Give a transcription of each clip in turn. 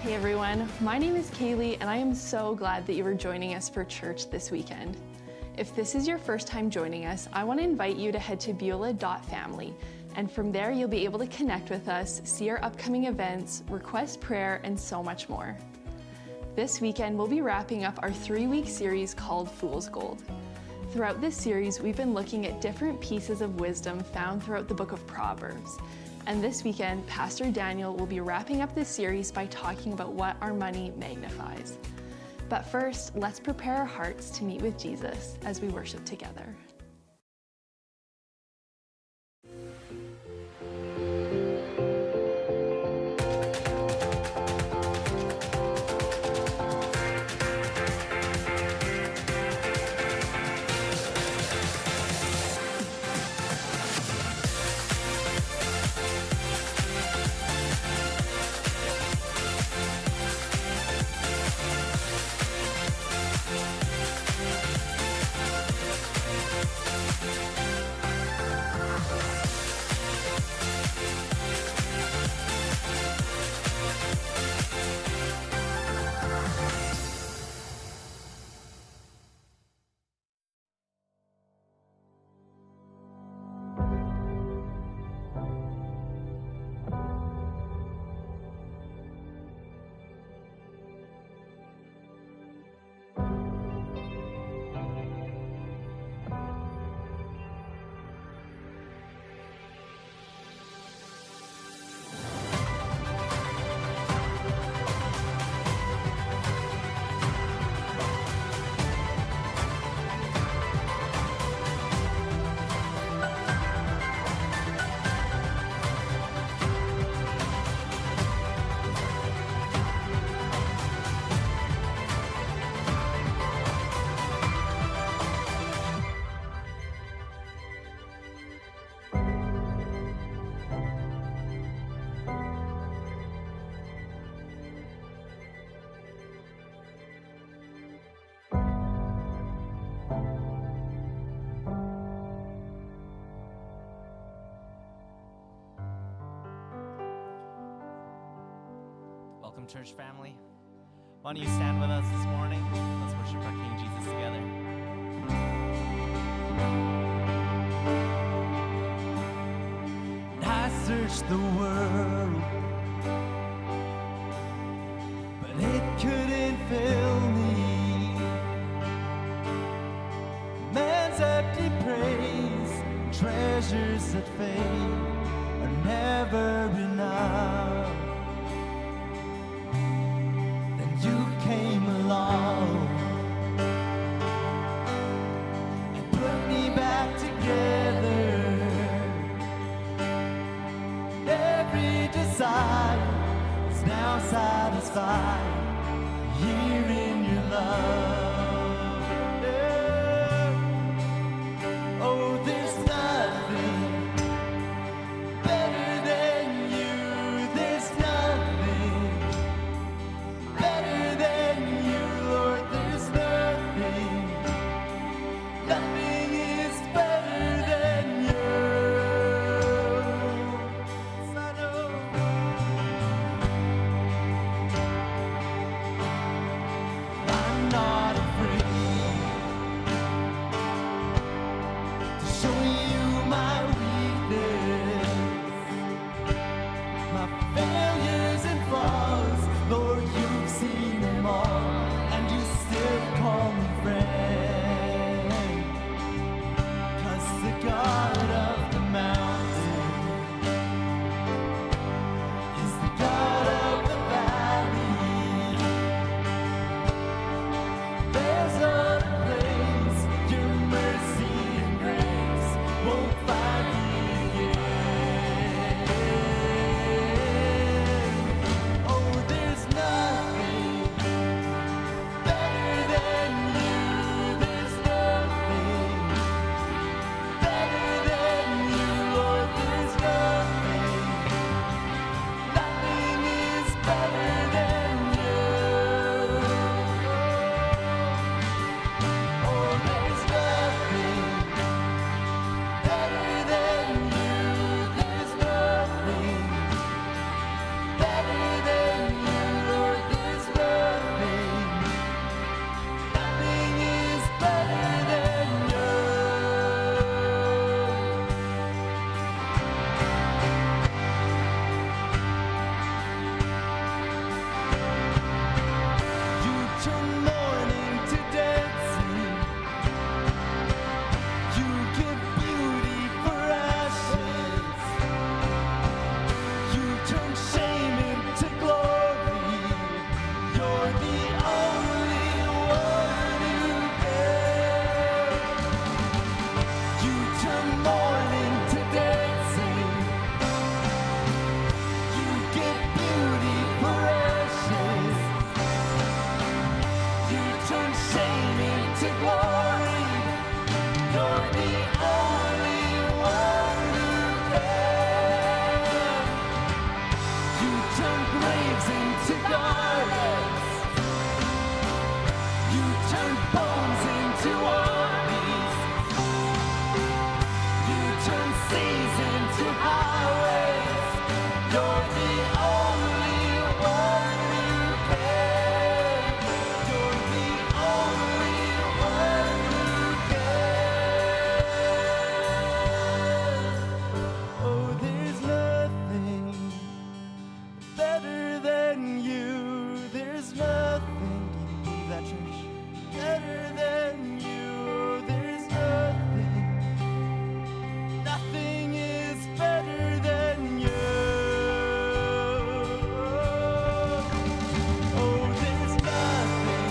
Hey everyone, my name is Kaylee and I am so glad that you are joining us for church this weekend. If this is your first time joining us, I want to invite you to head to Beulah.family, and from there you'll be able to connect with us, see our upcoming events, request prayer, and so much more. This weekend we'll be wrapping up our 3-week series called Fool's Gold. Throughout this series, we've been looking at different pieces of wisdom found throughout the book of Proverbs. And this weekend, Pastor Daniel will be wrapping up this series by talking about what our money magnifies. But first, let's prepare our hearts to meet with Jesus as we worship together. Welcome, church family. Why don't you stand with us this morning? Let's worship our King Jesus together. I searched the world, but it couldn't fill me. Man's empty praise, treasures that fade are never enough. Came along and put me back together. Every desire is now satisfied here in your love. Yeah. Oh, there's nothing better than you. There's nothing better than you, Lord. There's nothing, nothing is better than you. Yes, I know. I'm not than you. There's nothing, do you believe that, church? Better than you. There's nothing. Nothing is better than you. Oh, there's nothing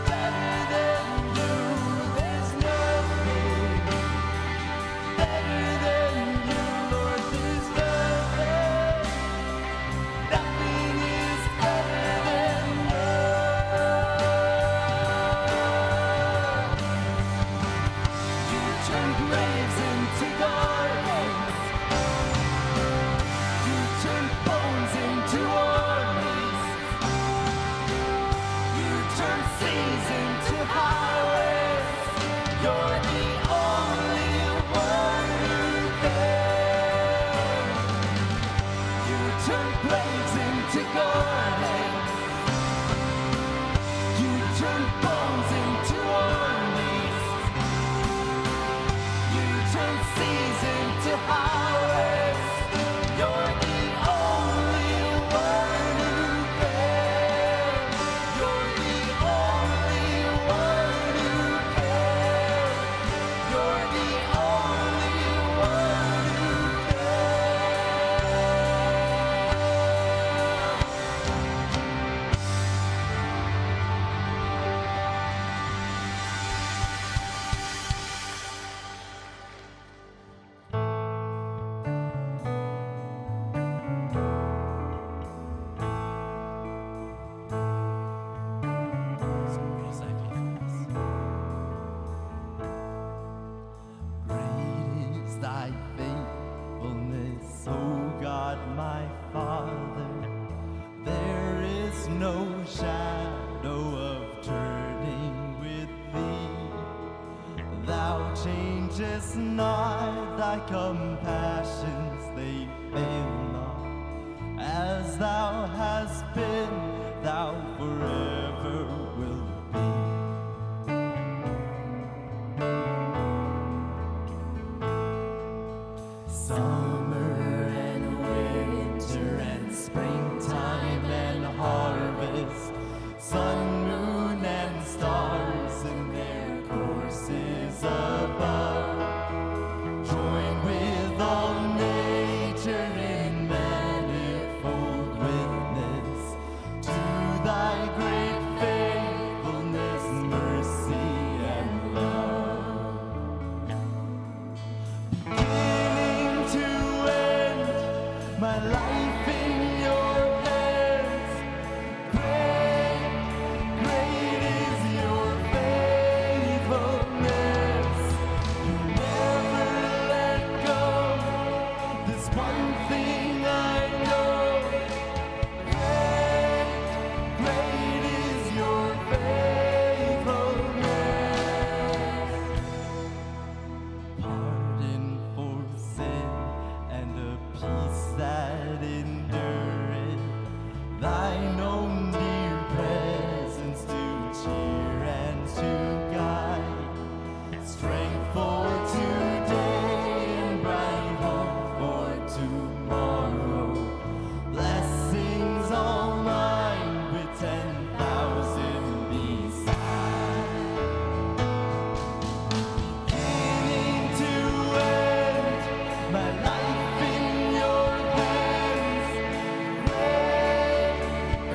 better than you. There's nothing better than you, Lord. There's nothing. Nothing is better than you. You turn graves into gardens. You turn bones into armies. You turn seas into highways. You're the only one who can. You turn graves into gardens. You turn bones into armies. You turn seas into highways. You're the only one who can. You're the only one who can. You're the only one who Great is thy faithfulness, O God my Father. There is no shadow of turning with thee. Thou changest not, thy compassions they fail not. As thou hast been, thou forever wilt be. Summer and winter and springtime and harvest, sun, moon, and stars in their courses above, join with all nature in manifold witness to thy great faithfulness, mercy, and love. Beginning to end, my life in your hands. Great, great is your faithfulness. You never let go. This one thing I know. Great, great is your faithfulness. Pardon for sin and a peace that endureth. Thine own dear presence to cheer and to guide. Strength for today and bright hope for tomorrow. Blessings all mine with 10,000 beside. Beginning to end, my life in your hands. Great,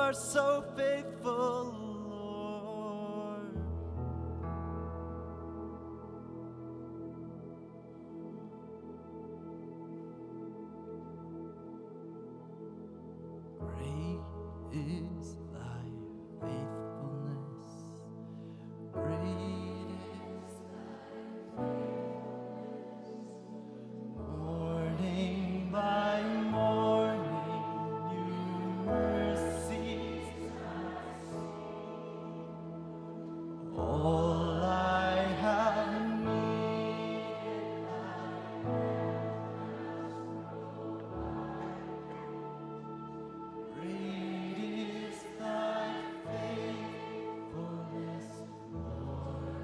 are so faithful, Lord. Great is thy faithfulness. Great is thy faithfulness. Morning by morning, new mercies I see. All I have needed, thy great is thy faithfulness, Lord.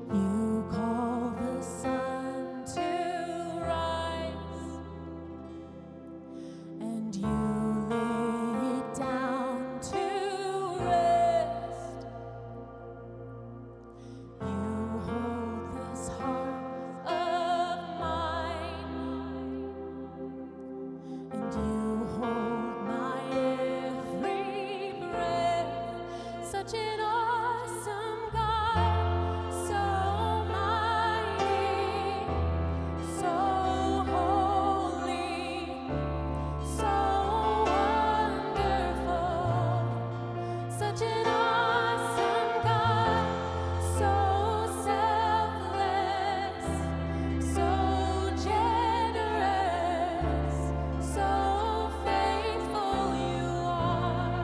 You call the sun to rise, and you lay it down to rest. You hold this heart of mine, and you hold my every breath. Such an awesome God, so mighty, so holy, so wonderful. Such an awesome God, so selfless, so generous, so faithful you are.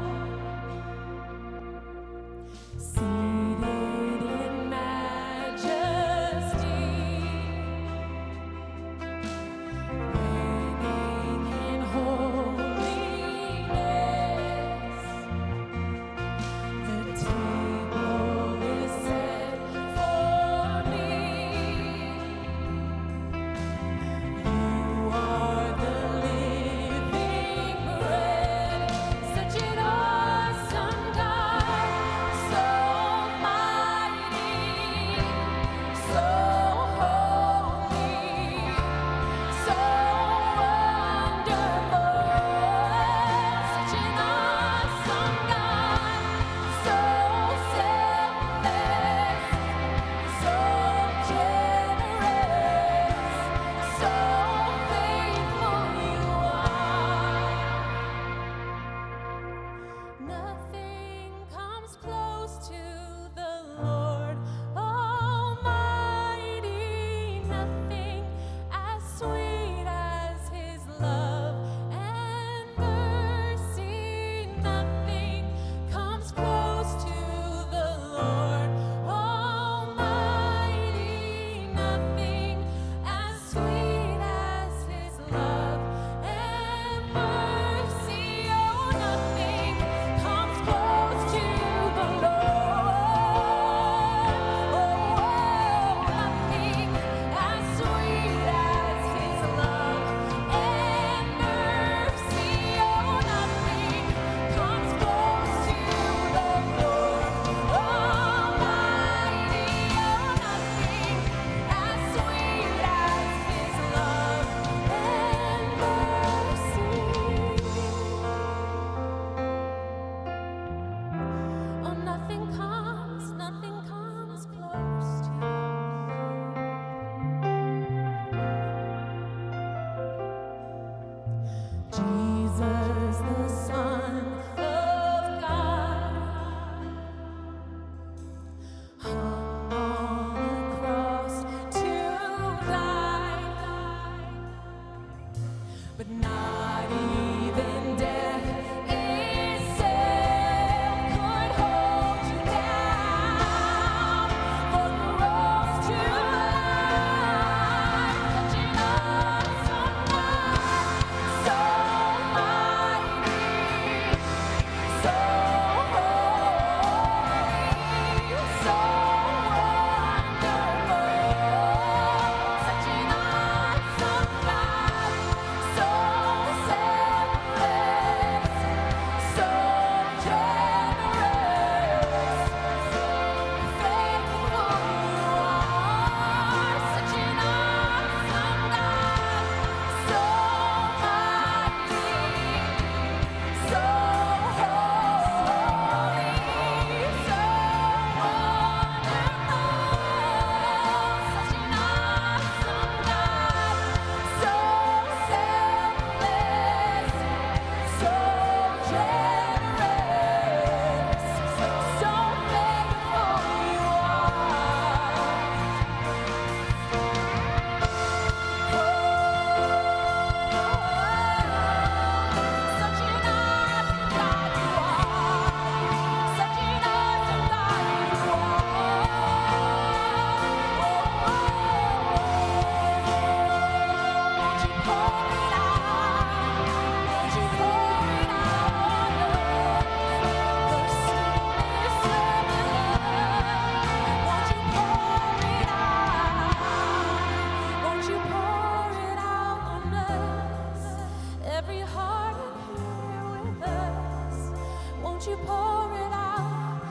Won't you pour it out,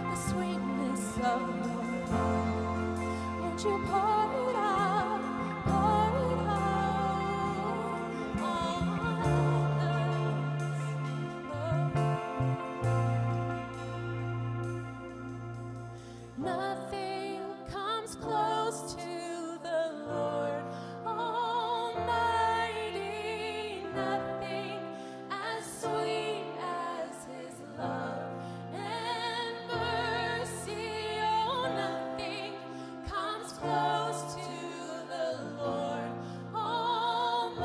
the sweetness of your love. Won't you pour it out on us. Nothing comes close to the Lord Almighty, nothing as sweet as His love and mercy. Oh, nothing comes close to the Lord Almighty,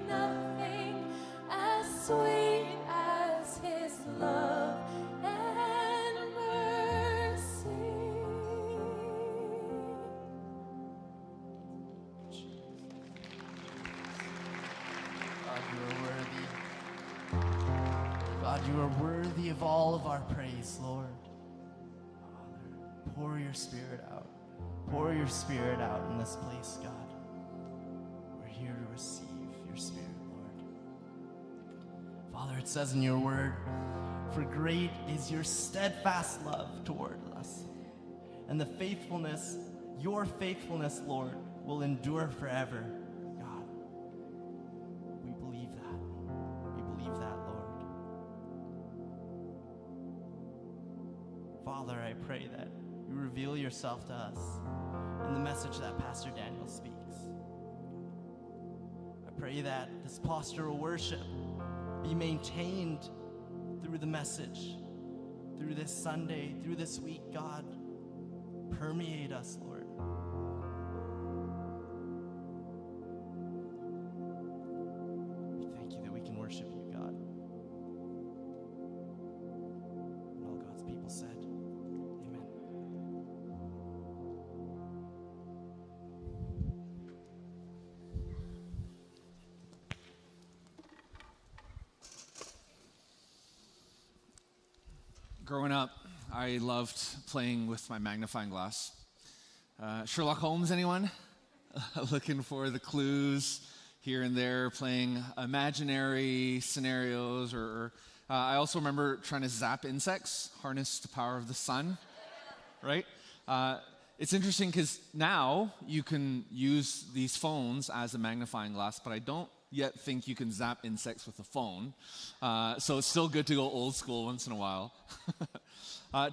nothing as sweet as His love and mercy. God, you are worthy. God, you are worthy of all of our praise, Lord. Father, pour your spirit out. Pour your spirit out in this place, God. We're here to receive your spirit, Lord. Father, it says in your word, for great is your steadfast love toward us. And the faithfulness, your faithfulness, Lord, will endure forever. God, we believe that. We believe that, Lord. Father, I pray that you reveal yourself to us in the message that Pastor Daniel speaks. I pray that this posture of worship be maintained through the message, through this Sunday, through this week, God. Permeate us, Lord. We thank you that we can worship you, God. And all God's people said, amen. Growing up, I loved playing with my magnifying glass. Sherlock Holmes, anyone? Looking for the clues here and there, playing imaginary scenarios, or I also remember trying to zap insects, harness the power of the sun, right? It's interesting because now you can use these phones as a magnifying glass, but I don't yet think you can zap insects with a phone. So it's still good to go old school once in a while.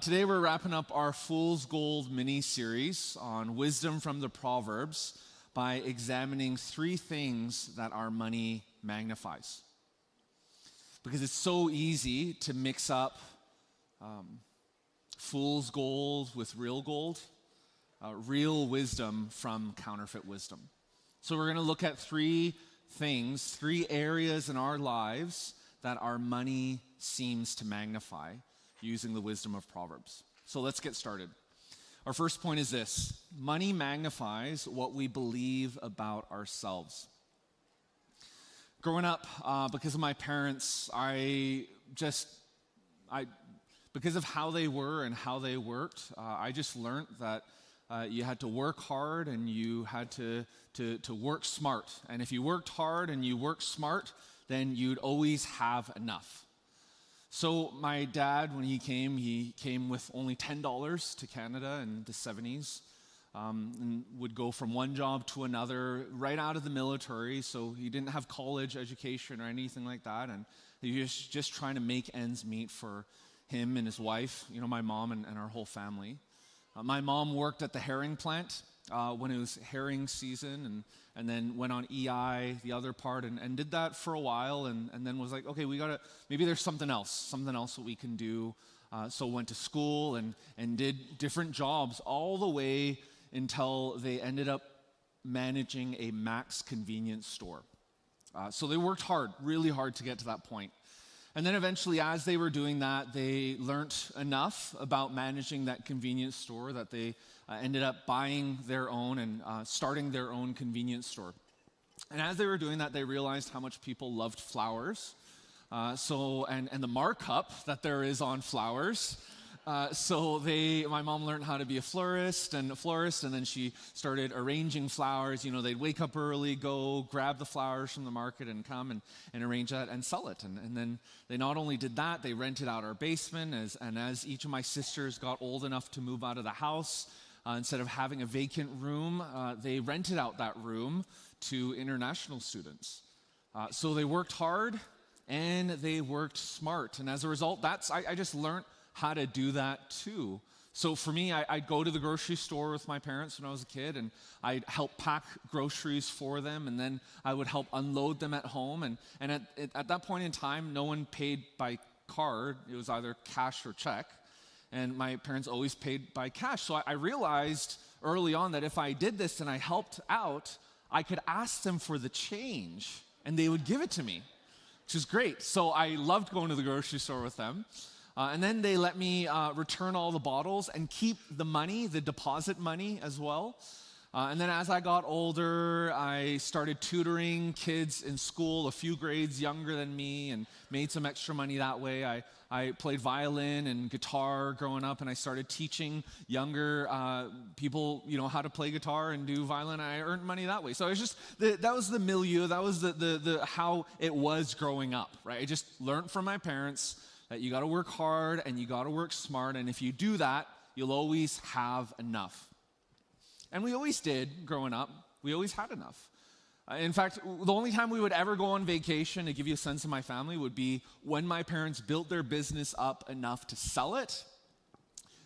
Today we're wrapping up our Fool's Gold mini-series on wisdom from the Proverbs by examining 3 things that our money magnifies. Because it's so easy to mix up fool's gold with real gold, real wisdom from counterfeit wisdom. So we're going to look at 3 things, 3 areas in our lives that our money seems to magnify using the wisdom of Proverbs. So let's get started. Our first point is this: money magnifies what we believe about ourselves. Growing up, because of my parents, because of how they were and how they worked, I just learned that you had to work hard and you had to work smart. And if you worked hard and you worked smart, then you'd always have enough. So my dad, when he came with only $10 to Canada in the 70s, and would go from one job to another right out of the military. So he didn't have college education or anything like that, and he was just trying to make ends meet for him and his wife, my mom and our whole family. My mom worked at the herring plant when it was herring season, and then went on EI, the other part, and did that for a while, and then was like, okay, maybe there's something else that we can do. So went to school and did different jobs all the way until they ended up managing a Max convenience store. So they worked hard, really hard to get to that point. And then eventually, as they were doing that, they learned enough about managing that convenience store that they ended up buying their own and starting their own convenience store. And as they were doing that, they realized how much people loved flowers. And the markup that there is on flowers. My mom learned how to be a florist, and then she started arranging flowers. You know, they'd wake up early, go grab the flowers from the market and come and arrange that and sell it. And then they not only did that, they rented out our basement. As each of my sisters got old enough to move out of the house, instead of having a vacant room, they rented out that room to international students. So they worked hard and they worked smart. And as a result, I just learned how to do that too. So for me, I'd go to the grocery store with my parents when I was a kid, and I'd help pack groceries for them, and then I would help unload them at home. And at that point in time, no one paid by card. It was either cash or check. And my parents always paid by cash. So I realized early on that if I did this and I helped out, I could ask them for the change, and they would give it to me, which is great. So I loved going to the grocery store with them. And then they let me return all the bottles and keep the money, the deposit money as well. And then as I got older, I started tutoring kids in school a few grades younger than me and made some extra money that way. I played violin and guitar growing up, and I started teaching younger people, how to play guitar and do violin. I earned money that way. So it's just, that was the milieu, that was the how it was growing up, right? I just learned from my parents that you got to work hard and you got to work smart, and if you do that, you'll always have enough. And we always did growing up. We always had enough. In fact, the only time we would ever go on vacation, to give you a sense of my family, would be when my parents built their business up enough to sell it.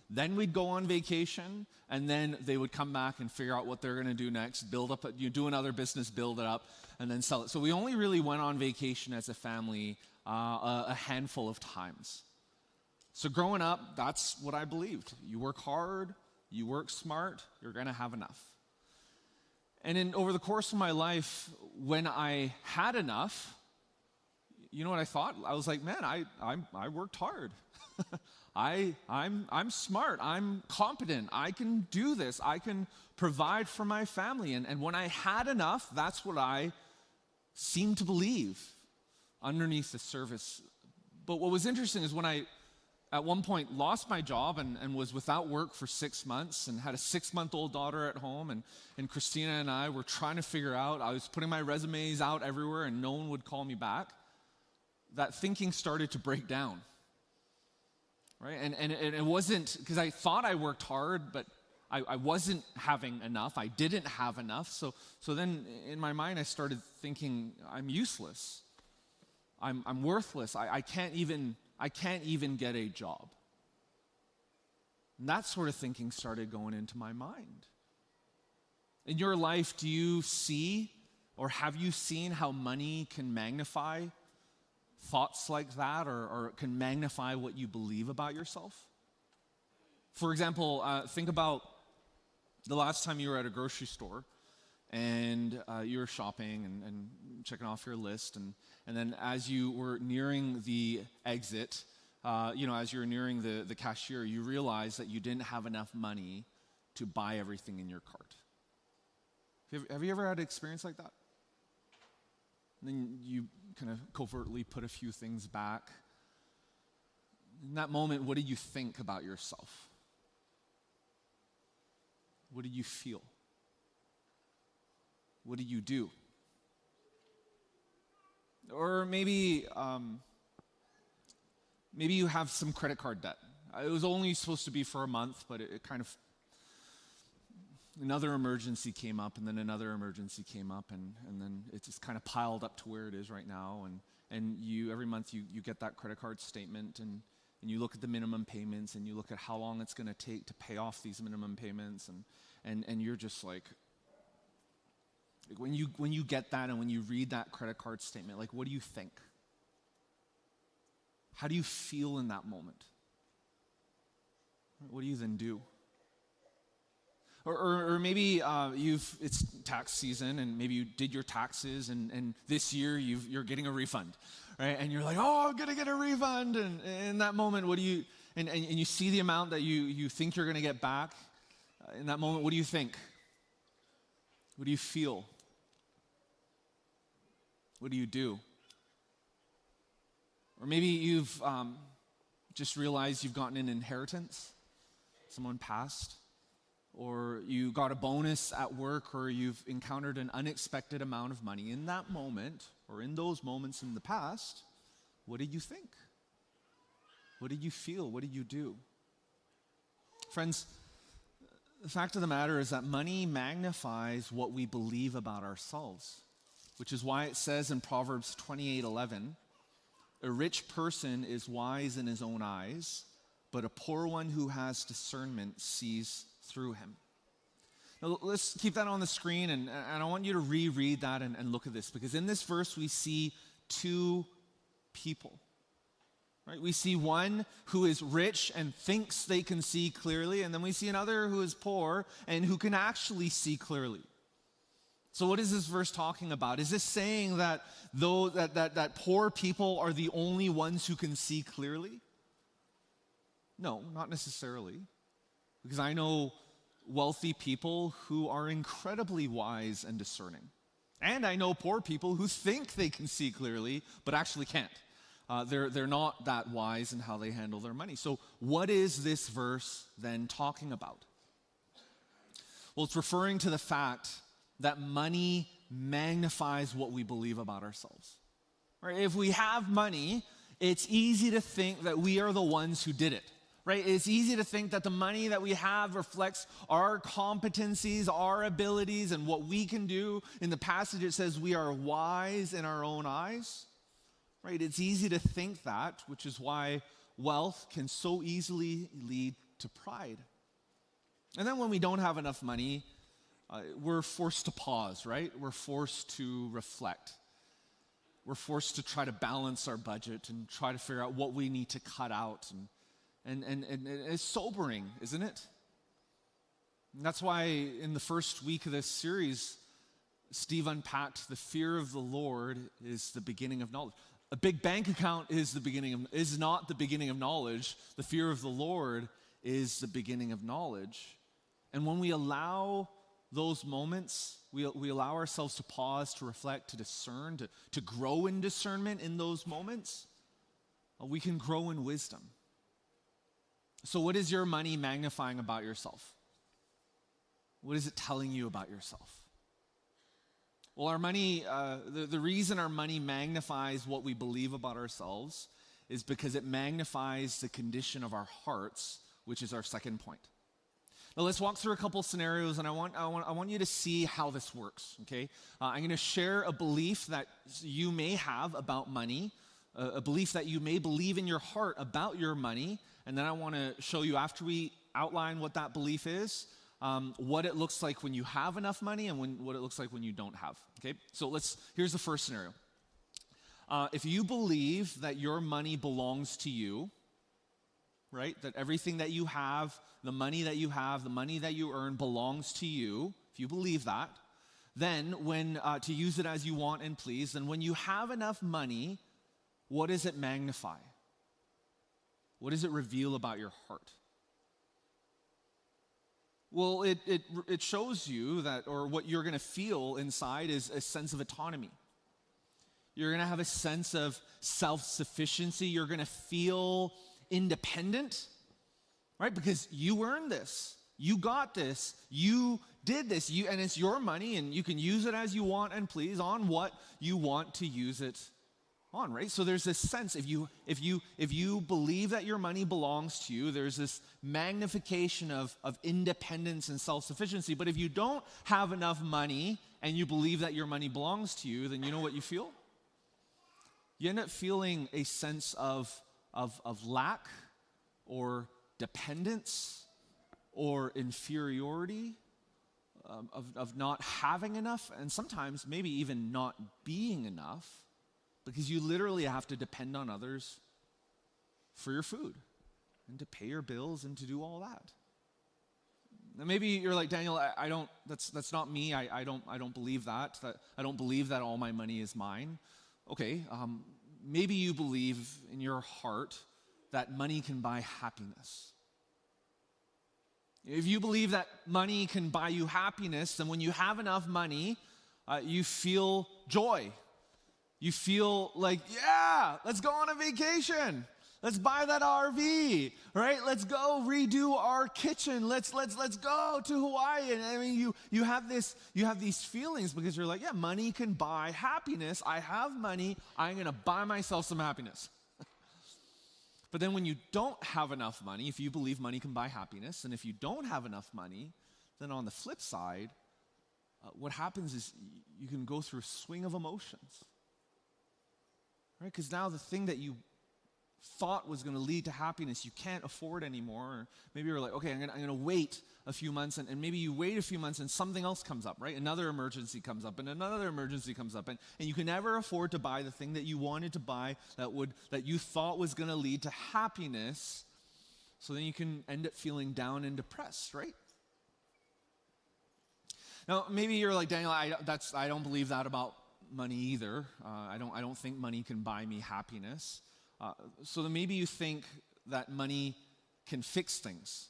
Then we'd go on vacation, and then they would come back and figure out what they're going to do next, do another business, build it up, and then sell it. So we only really went on vacation as a family a handful of times. So growing up, that's what I believed. You work hard, you work smart, you're going to have enough. And over the course of my life, when I had enough, you know what I thought? I was like, man, I worked hard. I'm smart. I'm competent. I can do this. I can provide for my family. And when I had enough, that's what I seemed to believe underneath the surface. But what was interesting is when I, at one point, lost my job and was without work for 6 months and had a 6-month-old daughter at home, and Christina and I were trying to figure out, I was putting my resumes out everywhere and no one would call me back, that thinking started to break down, right? And it wasn't, because I thought I worked hard, but I wasn't having enough. I didn't have enough. So then in my mind, I started thinking, I'm useless. I'm worthless. I can't even get a job. And that sort of thinking started going into my mind. In your life, do you see or have you seen how money can magnify thoughts like that, or can magnify what you believe about yourself? For example, think about the last time you were at a grocery store and you were shopping and checking off your list, and then as you were nearing the exit, as you were nearing the cashier, you realized that you didn't have enough money to buy everything in your cart. Have you ever had an experience like that? And then you kind of covertly put a few things back. In that moment, what did you think about yourself? What did you feel? What did you do? Or maybe you have some credit card debt. It was only supposed to be for a month, but it kind of, another emergency came up, and then another emergency came up, and then it just kind of piled up to where it is right now. And you, every month you get that credit card statement, and you look at the minimum payments, and you look at how long it's going to take to pay off these minimum payments, and you're just like, when you get that and when you read that credit card statement, like, what do you think? How do you feel in that moment? What do you then do? Or maybe it's tax season, and maybe you did your taxes, and this year you're getting a refund, right? And you're like, oh, I'm gonna get a refund, and in that moment, what do you? And you see the amount that you think you're gonna get back. In that moment, what do you think? What do you feel? What do you do? Or maybe you've just realized you've gotten an inheritance, someone passed, or you got a bonus at work, or you've encountered an unexpected amount of money. In that moment, or in those moments in the past, what did you think? What did you feel? What did you do? Friends, the fact of the matter is that money magnifies what we believe about ourselves, which is why it says in Proverbs 28:11, a rich person is wise in his own eyes, but a poor one who has discernment sees through him. Now, let's keep that on the screen, and I want you to reread that and look at this, because in this verse we see two people. Right? We see one who is rich and thinks they can see clearly, and then we see another who is poor and who can actually see clearly. So what is this verse talking about? Is this saying that that poor people are the only ones who can see clearly? No, not necessarily. Because I know wealthy people who are incredibly wise and discerning. And I know poor people who think they can see clearly, but actually can't. They're not that wise in how they handle their money. So what is this verse then talking about? Well, it's referring to the fact that money magnifies what we believe about ourselves. Right? If we have money, it's easy to think that we are the ones who did it. Right? It's easy to think that the money that we have reflects our competencies, our abilities, and what we can do. In the passage, it says we are wise in our own eyes. Right? It's easy to think that, which is why wealth can so easily lead to pride. And then when we don't have enough money, we're forced to pause, right? We're forced to reflect. We're forced to try to balance our budget and try to figure out what we need to cut out. And it's sobering, isn't it? And that's why in the first week of this series, Steve unpacked the fear of the Lord is the beginning of knowledge. A big bank account is not the beginning of knowledge. The fear of the Lord is the beginning of knowledge. And when we allow those moments, we allow ourselves to pause, to reflect, to discern, to grow in discernment in those moments, we can grow in wisdom. So what is your money magnifying about yourself? What is it telling you about yourself? Well, our money, the reason our money magnifies what we believe about ourselves is because it magnifies the condition of our hearts, which is our second point. Now let's walk through a couple scenarios, and I want you to see how this works, okay? I'm going to share a belief that you may have about money, a belief that you may believe in your heart about your money, and then I want to show you, after we outline what that belief is, what it looks like when you have enough money and what it looks like when you don't have, okay? So here's the first scenario. If you believe that your money belongs to you, right, that everything that you have, the money that you earn belongs to you, if you believe that, then when, to use it as you want and please, then when you have enough money, what does it magnify? What does it reveal about your heart? Well, it shows you that, or what you're going to feel inside is a sense of autonomy. You're going to have a sense of self-sufficiency. You're going to feel independent, right? Because you earned this. You got this. You did this. And it's your money, and you can use it as you want and please on what you want to use it on, right? So there's this sense, if you believe that your money belongs to you, there's this magnification of independence and self-sufficiency. But if you don't have enough money and you believe that your money belongs to you, then you know what you feel? You end up feeling a sense of lack or dependence or inferiority, of not having enough, and sometimes maybe even not being enough, because you literally have to depend on others for your food and to pay your bills and to do all that. Now maybe you're like, Daniel, I don't. That's not me. I don't believe that. I don't believe that all my money is mine. Okay, maybe you believe in your heart that money can buy happiness. If you believe that money can buy you happiness, then when you have enough money, you feel joy. You feel like, yeah, let's go on a vacation. Let's buy that RV, right? Let's go redo our kitchen. Let's go to Hawaii. And I mean, you have these feelings because you're like, yeah, money can buy happiness. I have money. I'm going to buy myself some happiness. But then when you don't have enough money, if you believe money can buy happiness, and if you don't have enough money, then on the flip side, what happens is you can go through a swing of emotions, right? Because now the thing that you thought was going to lead to happiness, you can't afford anymore. Or maybe you're like, okay, I'm going to wait a few months, and maybe you wait a few months and something else comes up, right? Another emergency comes up, and another emergency comes up, and you can never afford to buy the thing that you wanted to buy that you thought was going to lead to happiness. So then you can end up feeling down and depressed, right? Now, maybe you're like, Daniel, I don't believe that about money either. I don't think money can buy me happiness. So then maybe you think that money can fix things.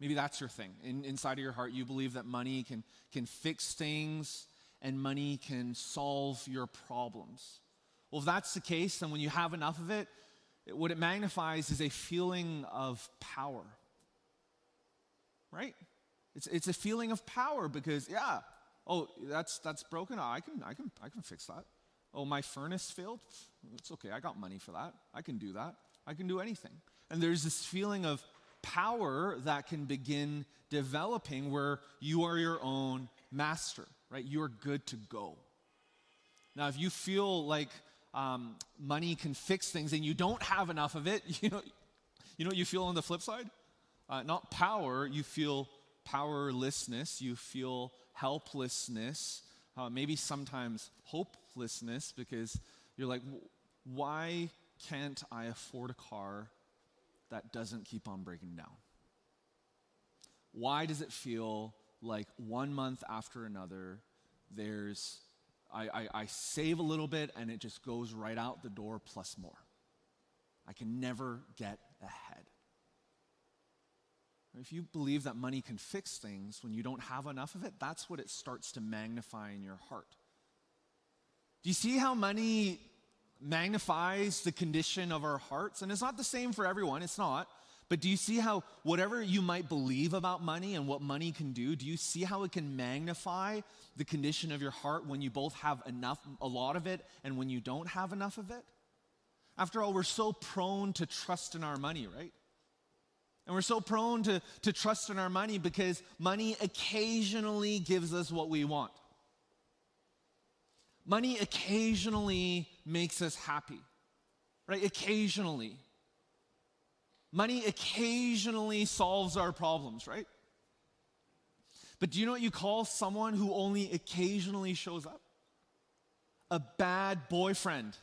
Maybe that's your thing. Inside of your heart, you believe that money can fix things and money can solve your problems. Well, if that's the case, then when you have enough of it, what it magnifies is a feeling of power, right? It's a feeling of power because, yeah, oh, that's broken. I can fix that. Oh, my furnace failed? It's okay, I got money for that. I can do that. I can do anything. And there's this feeling of power that can begin developing where you are your own master, right? You're good to go. Now, if you feel like money can fix things and you don't have enough of it, you know what you feel on the flip side? Not power, you feel powerlessness, you feel helplessness, maybe sometimes hopelessness, because you're like, why can't I afford a car that doesn't keep on breaking down? Why does it feel like 1 month after another, I save a little bit and it just goes right out the door plus more? I can never get ahead. If you believe that money can fix things when you don't have enough of it, that's what it starts to magnify in your heart. Do you see how money magnifies the condition of our hearts? And it's not the same for everyone, it's not. But do you see how whatever you might believe about money and what money can do you see how it can magnify the condition of your heart when you both have a lot of it, and when you don't have enough of it? After all, we're so prone to trust in our money, right? And we're so prone to trust in our money because money occasionally gives us what we want. Money occasionally makes us happy, right? Occasionally. Money occasionally solves our problems, right? But do you know what you call someone who only occasionally shows up? A bad boyfriend.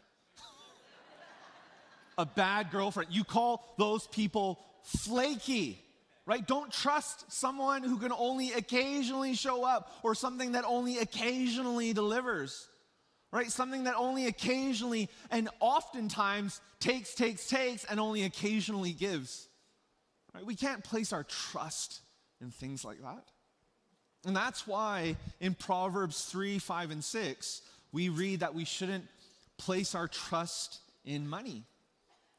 A bad girlfriend. You call those people flaky, right? Don't trust someone who can only occasionally show up, or something that only occasionally delivers. Right? Something that only occasionally and oftentimes takes, and only occasionally gives. Right? We can't place our trust in things like that. And that's why in Proverbs 3, 5, and 6, we read that we shouldn't place our trust in money.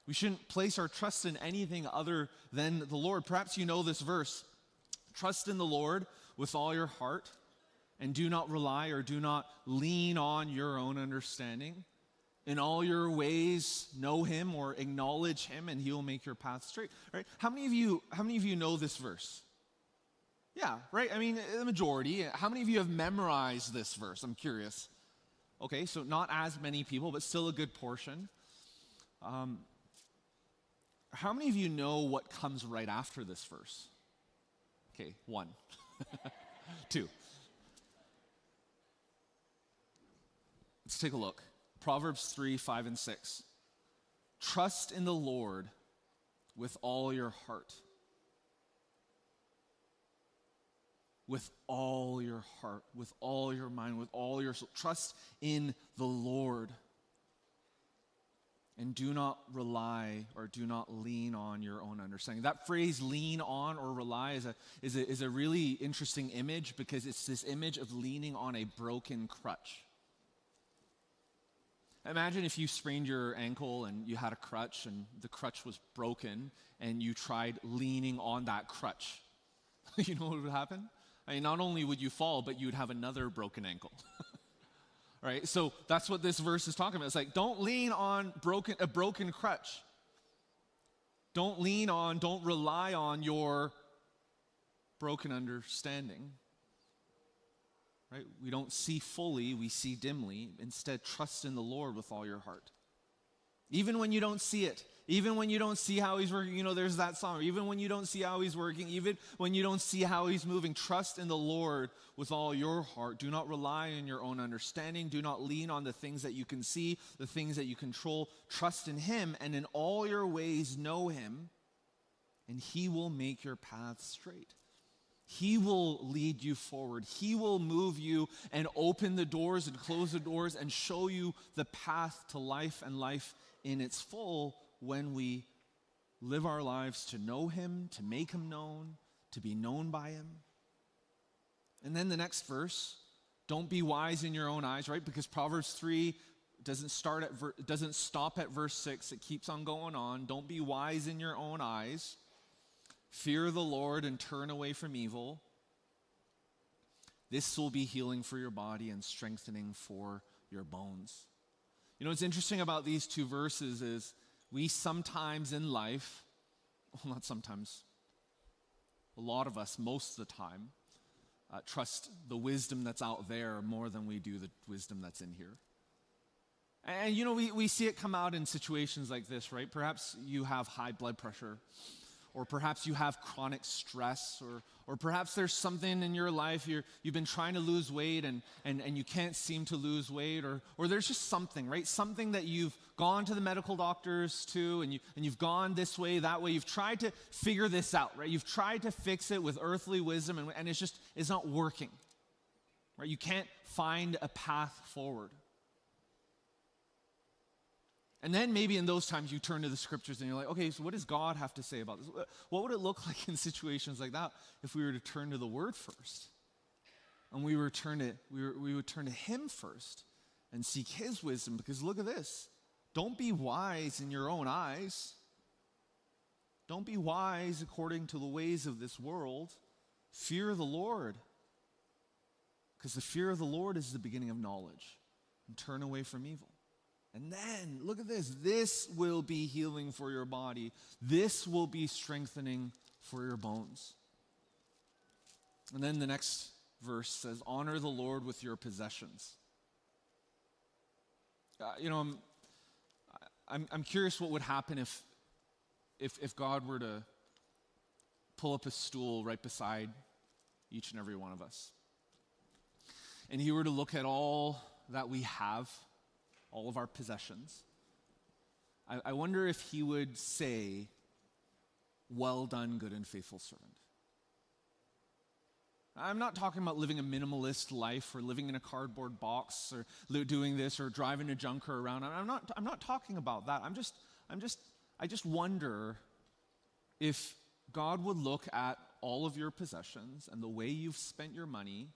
We shouldn't place our trust in anything other than the Lord. Perhaps you know this verse. Trust in the Lord with all your heart, and do not rely or do not lean on your own understanding. In all your ways, know him or acknowledge him, and he will make your path straight. Right? How many of you know this verse? Yeah, right? I mean, the majority. How many of you have memorized this verse? I'm curious. Okay, so not as many people, but still a good portion. How many of you know what comes right after this verse? Okay, 1. 2. Let's take a look. Proverbs 3, 5, and 6. Trust in the Lord with all your heart. With all your heart, with all your mind, with all your soul. Trust in the Lord. And do not rely or do not lean on your own understanding. That phrase, lean on or rely, is a really interesting image, because it's this image of leaning on a broken crutch. Imagine if you sprained your ankle and you had a crutch and the crutch was broken and you tried leaning on that crutch. You know what would happen? I mean, not only would you fall, but you'd have another broken ankle. Right? So that's what this verse is talking about. It's like, don't lean on a broken crutch. Don't rely on your broken understanding. Right? We don't see fully, we see dimly. Instead, trust in the Lord with all your heart. Even when you don't see it, even when you don't see how he's working, there's that song. Even when you don't see how he's working, even when you don't see how he's moving, trust in the Lord with all your heart. Do not rely on your own understanding. Do not lean on the things that you can see, the things that you control. Trust in him, and in all your ways know him, and he will make your path straight. He will lead you forward. He will move you and open the doors and close the doors and show you the path to life and life in its full when we live our lives to know him, to make him known, to be known by him. And then the next verse, don't be wise in your own eyes, right? Because Proverbs 3 doesn't stop at verse 6. It keeps on going on. Don't be wise in your own eyes. Fear the Lord and turn away from evil. This will be healing for your body and strengthening for your bones. What's interesting about these two verses is we sometimes in life, well, not sometimes, a lot of us, most of the time, trust the wisdom that's out there more than we do the wisdom that's in here. And we see it come out in situations like this, right? Perhaps you have high blood pressure, or perhaps you have chronic stress, or perhaps there's something in your life, you've been trying to lose weight and you can't seem to lose weight, or there's just something, right? Something that you've gone to the medical doctors to, and you've gone this way, that way. You've tried to figure this out, right? You've tried to fix it with earthly wisdom, and it's not working, right? You can't find a path forward. And then maybe in those times you turn to the scriptures and you're like, okay, so what does God have to say about this? What would it look like in situations like that if we were to turn to the Word first? And we would turn to him first and seek his wisdom. Because look at this. Don't be wise in your own eyes. Don't be wise according to the ways of this world. Fear the Lord. Because the fear of the Lord is the beginning of knowledge. And turn away from evil. And then, look at this. This will be healing for your body. This will be strengthening for your bones. And then the next verse says, honor the Lord with your possessions. I'm curious what would happen if God were to pull up a stool right beside each and every one of us. And he were to look at all that we have, all of our possessions. I wonder if he would say, well done, good and faithful servant. I'm not talking about living a minimalist life or living in a cardboard box or doing this or driving a junker around. I'm not talking about that. I just wonder if God would look at all of your possessions and the way you've spent your money,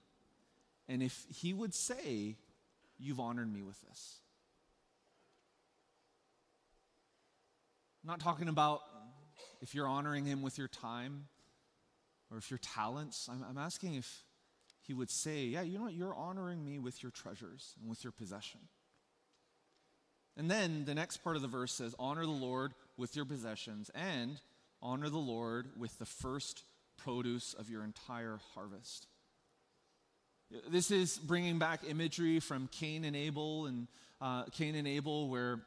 and if he would say, you've honored me with this. I'm not talking about if you're honoring him with your time or if your talents. I'm asking if he would say, yeah, you know what, you're honoring me with your treasures and with your possession. And then the next part of the verse says, honor the Lord with your possessions and honor the Lord with the first produce of your entire harvest. This is bringing back imagery from Cain and Abel, where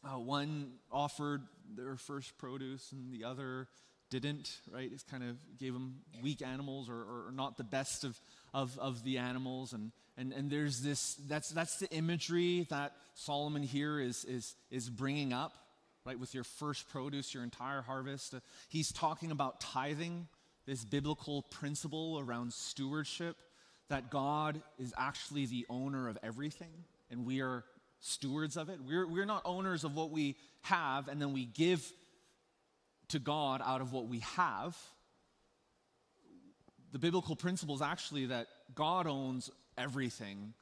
one offered their first produce and the other didn't, right? It kind of gave them weak animals or not the best of the animals. And there's this, that's the imagery that Solomon here is bringing up, right? With your first produce, your entire harvest. He's talking about tithing, this biblical principle around stewardship, that God is actually the owner of everything and we are stewards of it. We're not owners of what we have and then we give to God out of what we have. The biblical principle is actually that God owns everything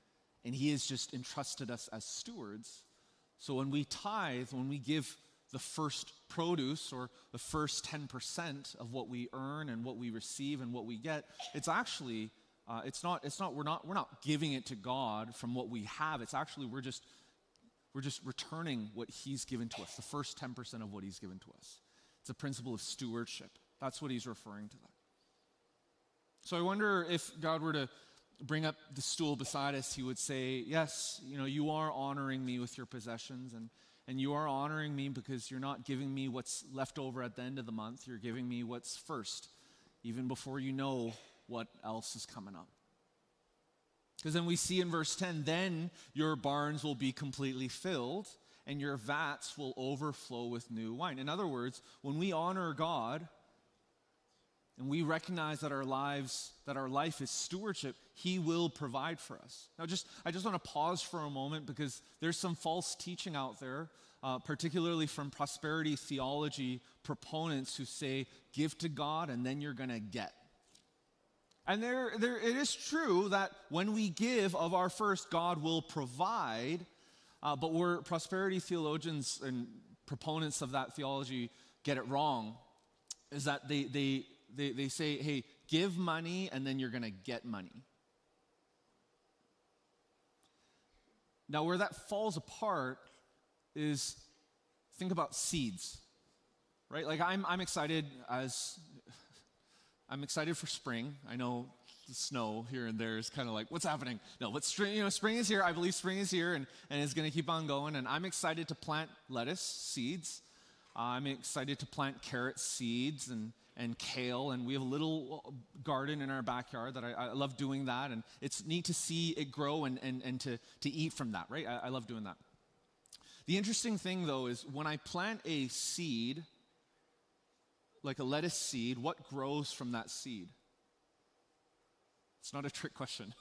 and he has just entrusted us as stewards So when we tithe, when we give the first produce or the first 10% of what we earn and what we receive and what we get, it's actually we're not giving it to God from what we have. It's actually we're just returning what he's given to us, the first 10% of what he's given to us. It's a principle of stewardship. That's what he's referring to that. So I wonder if God were to bring up the stool beside us, he would say, yes, you are honoring me with your possessions, and you are honoring me because you're not giving me what's left over at the end of the month. You're giving me what's first, even before you know what else is coming up. Because then we see in verse 10, then your barns will be completely filled and your vats will overflow with new wine. In other words, when we honor God and we recognize that our life is stewardship, he will provide for us. Now I just want to pause for a moment because there's some false teaching out there, particularly from prosperity theology proponents who say, give to God and then you're going to get. And it is true that when we give of our first, God will provide, but where prosperity theologians and proponents of that theology get it wrong is that they say, hey, give money and then you're going to get money. Now, where that falls apart is, think about seeds, right? Like I'm excited for spring. I know the snow here and there is kind of like, what's happening? No, but spring is here. I believe spring is here and it's going to keep on going. And I'm excited to plant lettuce seeds. I'm excited to plant carrot seeds and kale. And we have a little garden in our backyard that I love doing that. And it's neat to see it grow and to eat from that, right? I love doing that. The interesting thing, though, is when I plant a seed, like a lettuce seed, what grows from that seed? It's not a trick question.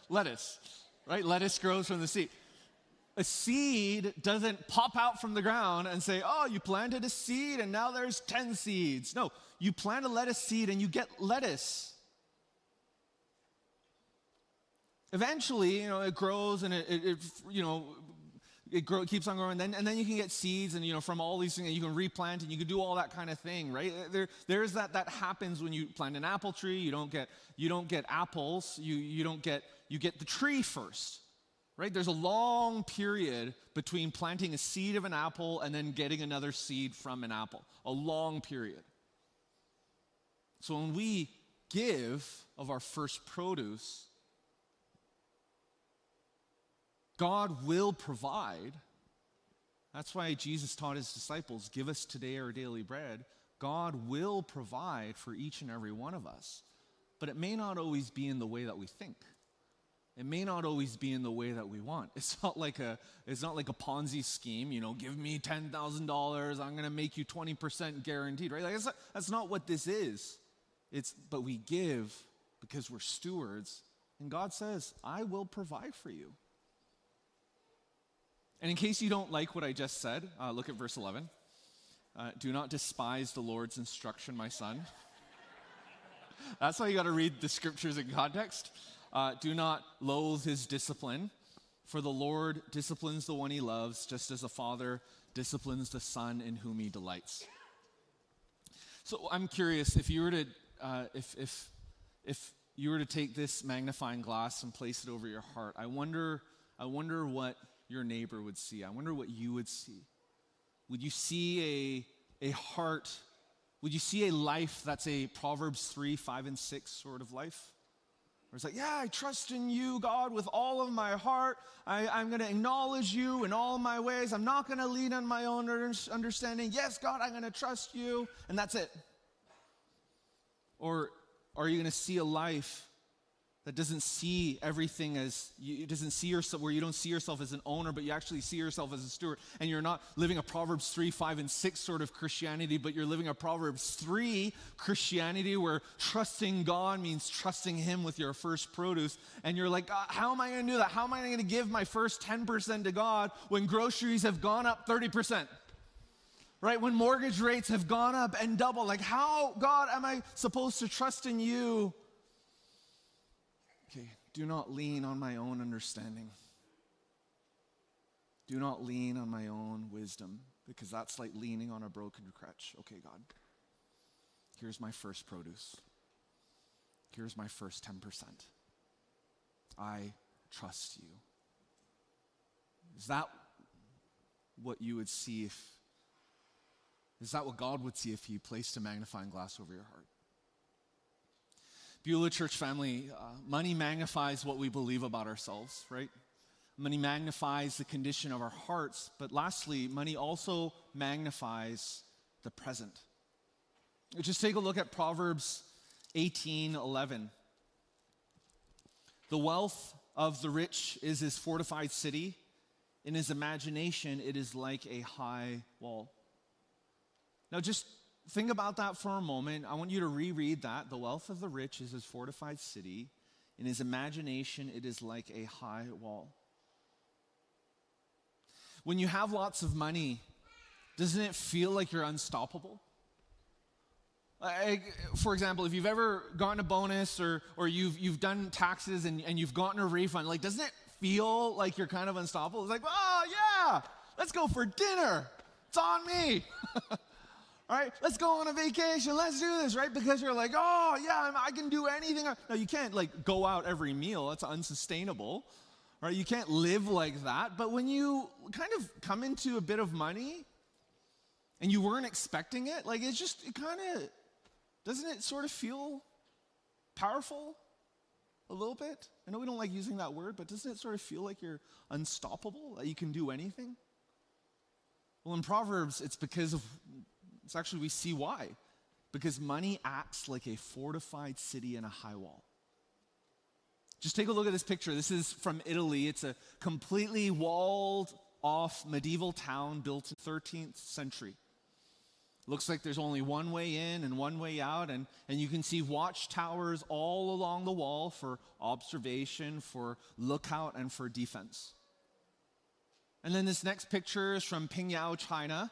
Lettuce, right? Lettuce grows from the seed. A seed doesn't pop out from the ground and say, oh, you planted a seed and now there's 10 seeds. No, you plant a lettuce seed and you get lettuce. Eventually, it grows and it keeps on growing, and then you can get seeds, and from all these things, you can replant, and you can do all that kind of thing, right? There's that happens when you plant an apple tree. You don't get apples. You get the tree first, right? There's a long period between planting a seed of an apple and then getting another seed from an apple. A long period. So when we give of our first produce, God will provide. That's why Jesus taught his disciples, give us today our daily bread. God will provide for each and every one of us. But it may not always be in the way that we think. It may not always be in the way that we want. It's not like a Ponzi scheme, give me $10,000, I'm going to make you 20% guaranteed, right? Like that's not what this is. But we give because we're stewards, and God says, I will provide for you. And in case you don't like what I just said, look at verse 11. Do not despise the Lord's instruction, my son. That's why you got to read the scriptures in context. Do not loathe his discipline, for the Lord disciplines the one he loves, just as a father disciplines the son in whom he delights. So I'm curious, if you were to take this magnifying glass and place it over your heart, I wonder what your neighbor would see. I wonder what you would see. Would you see a heart? Would you see a life that's a Proverbs 3, 5, and 6 sort of life? Where it's like, yeah, I trust in you, God, with all of my heart. I'm going to acknowledge you in all my ways. I'm not going to lean on my own understanding. Yes, God, I'm going to trust you, and that's it. Or are you going to see a life that doesn't see everything it doesn't see yourself, where you don't see yourself as an owner, but you actually see yourself as a steward, and you're not living a Proverbs 3, 5, and 6 sort of Christianity, but you're living a Proverbs 3 Christianity where trusting God means trusting him with your first produce, and you're like, how am I going to do that? How am I going to give my first 10% to God when groceries have gone up 30%? Right? When mortgage rates have gone up and double, like how, God, am I supposed to trust in you? Okay, do not lean on my own understanding. Do not lean on my own wisdom, because that's like leaning on a broken crutch. Okay, God, here's my first produce. Here's my first 10%. I trust you. Is that what you would see is that what God would see if he placed a magnifying glass over your heart? Beulah Church family, money magnifies what we believe about ourselves, right? Money magnifies the condition of our hearts, but lastly, money also magnifies the present. Just take a look at Proverbs 18:11. The wealth of the rich is his fortified city. In his imagination, it is like a high wall. Now just think about that for a moment. I want you to reread that. The wealth of the rich is his fortified city. In his imagination, it is like a high wall. When you have lots of money, doesn't it feel like you're unstoppable? For example, if you've ever gotten a bonus or you've done taxes and you've gotten a refund, like, doesn't it feel like you're kind of unstoppable? It's like, oh yeah, let's go for dinner. It's on me. All right, let's go on a vacation. Let's do this, right? Because you're like, oh yeah, I can do anything. No, you can't like go out every meal. That's unsustainable. All right, you can't live like that. But when you kind of come into a bit of money and you weren't expecting it, like it kind of, doesn't it sort of feel powerful a little bit? I know we don't like using that word, but doesn't it sort of feel like you're unstoppable, that you can do anything? Well, in Proverbs, it's actually we see why. Because money acts like a fortified city and a high wall. Just take a look at this picture. This is from Italy. It's a completely walled off medieval town built in the 13th century. Looks like there's only one way in and one way out, and you can see watchtowers all along the wall for observation, for lookout, and for defense. And then this next picture is from Pingyao, China.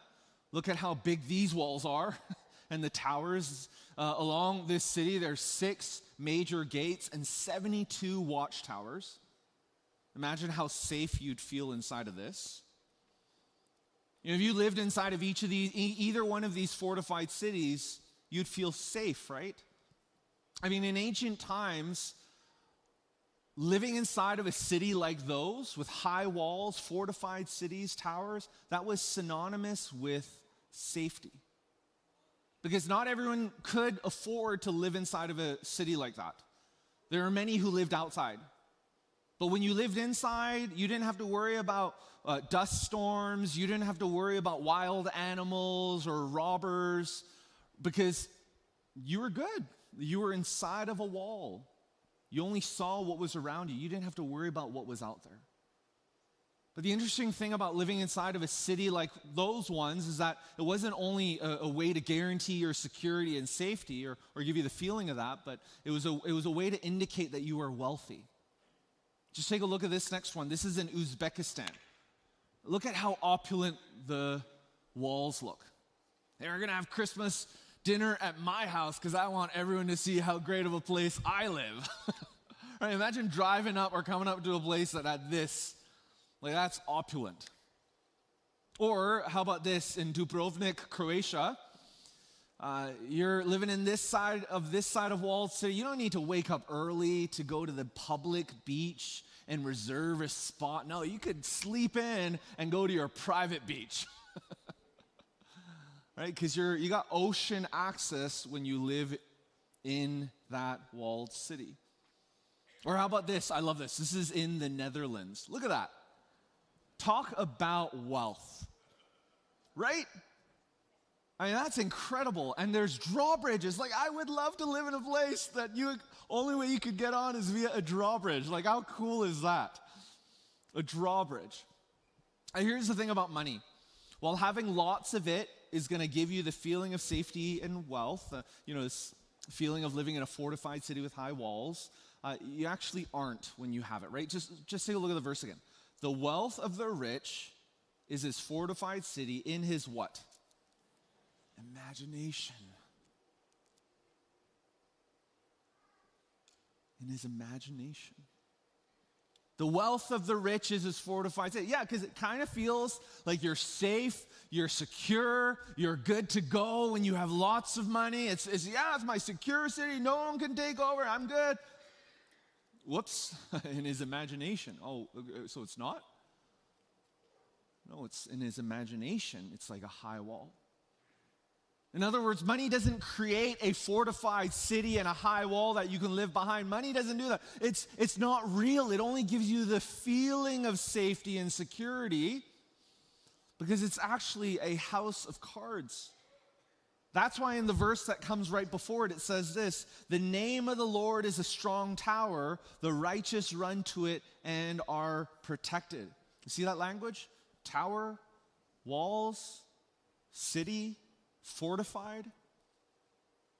Look at how big these walls are and the towers. Along this city, there's 6 major gates and 72 watchtowers. Imagine how safe you'd feel inside of this. You know, if you lived inside of each of these, either one of these fortified cities, you'd feel safe, right? I mean, in ancient times, living inside of a city like those, with high walls, fortified cities, towers, that was synonymous with safety. Because not everyone could afford to live inside of a city like that. There are many who lived outside. But when you lived inside, you didn't have to worry about dust storms. You didn't have to worry about wild animals or robbers, because you were good. You were inside of a wall. You only saw what was around you. You didn't have to worry about what was out there. But the interesting thing about living inside of a city like those ones is that it wasn't only a way to guarantee your security and safety or give you the feeling of that, but it was a way to indicate that you were wealthy. Just take a look at this next one. This is in Uzbekistan. Look at how opulent the walls look. They're going to have Christmas dinner at my house because I want everyone to see how great of a place I live. Right? Imagine driving up or coming up to a place that had this. Like, that's opulent. Or how about this in Dubrovnik, Croatia? You're living in this side of walled city. You don't need to wake up early to go to the public beach and reserve a spot. No, you could sleep in and go to your private beach. Right? Because you got ocean access when you live in that walled city. Or how about this? I love this. This is in the Netherlands. Look at that. Talk about wealth. Right? I mean, that's incredible. And there's drawbridges. Like, I would love to live in a place that only way you could get on is via a drawbridge. Like, how cool is that? A drawbridge. And here's the thing about money. While having lots of it is going to give you the feeling of safety and wealth, this feeling of living in a fortified city with high walls, you actually aren't when you have it, right? Just take a look at the verse again. The wealth of the rich is his fortified city in his what? Imagination. In his imagination. The wealth of the rich is his fortified city. Yeah, because it kind of feels like you're safe, you're secure, you're good to go when you have lots of money. It's my secure city. No one can take over. I'm good. Whoops, in his imagination. Oh, so it's not? No, it's in his imagination. It's like a high wall. In other words, money doesn't create a fortified city and a high wall that you can live behind. Money doesn't do that. It's not real. It only gives you the feeling of safety and security because it's actually a house of cards. That's why in the verse that comes right before it, it says this: the name of the Lord is a strong tower. The righteous run to it and are protected. You see that language? Tower, walls, city, fortified.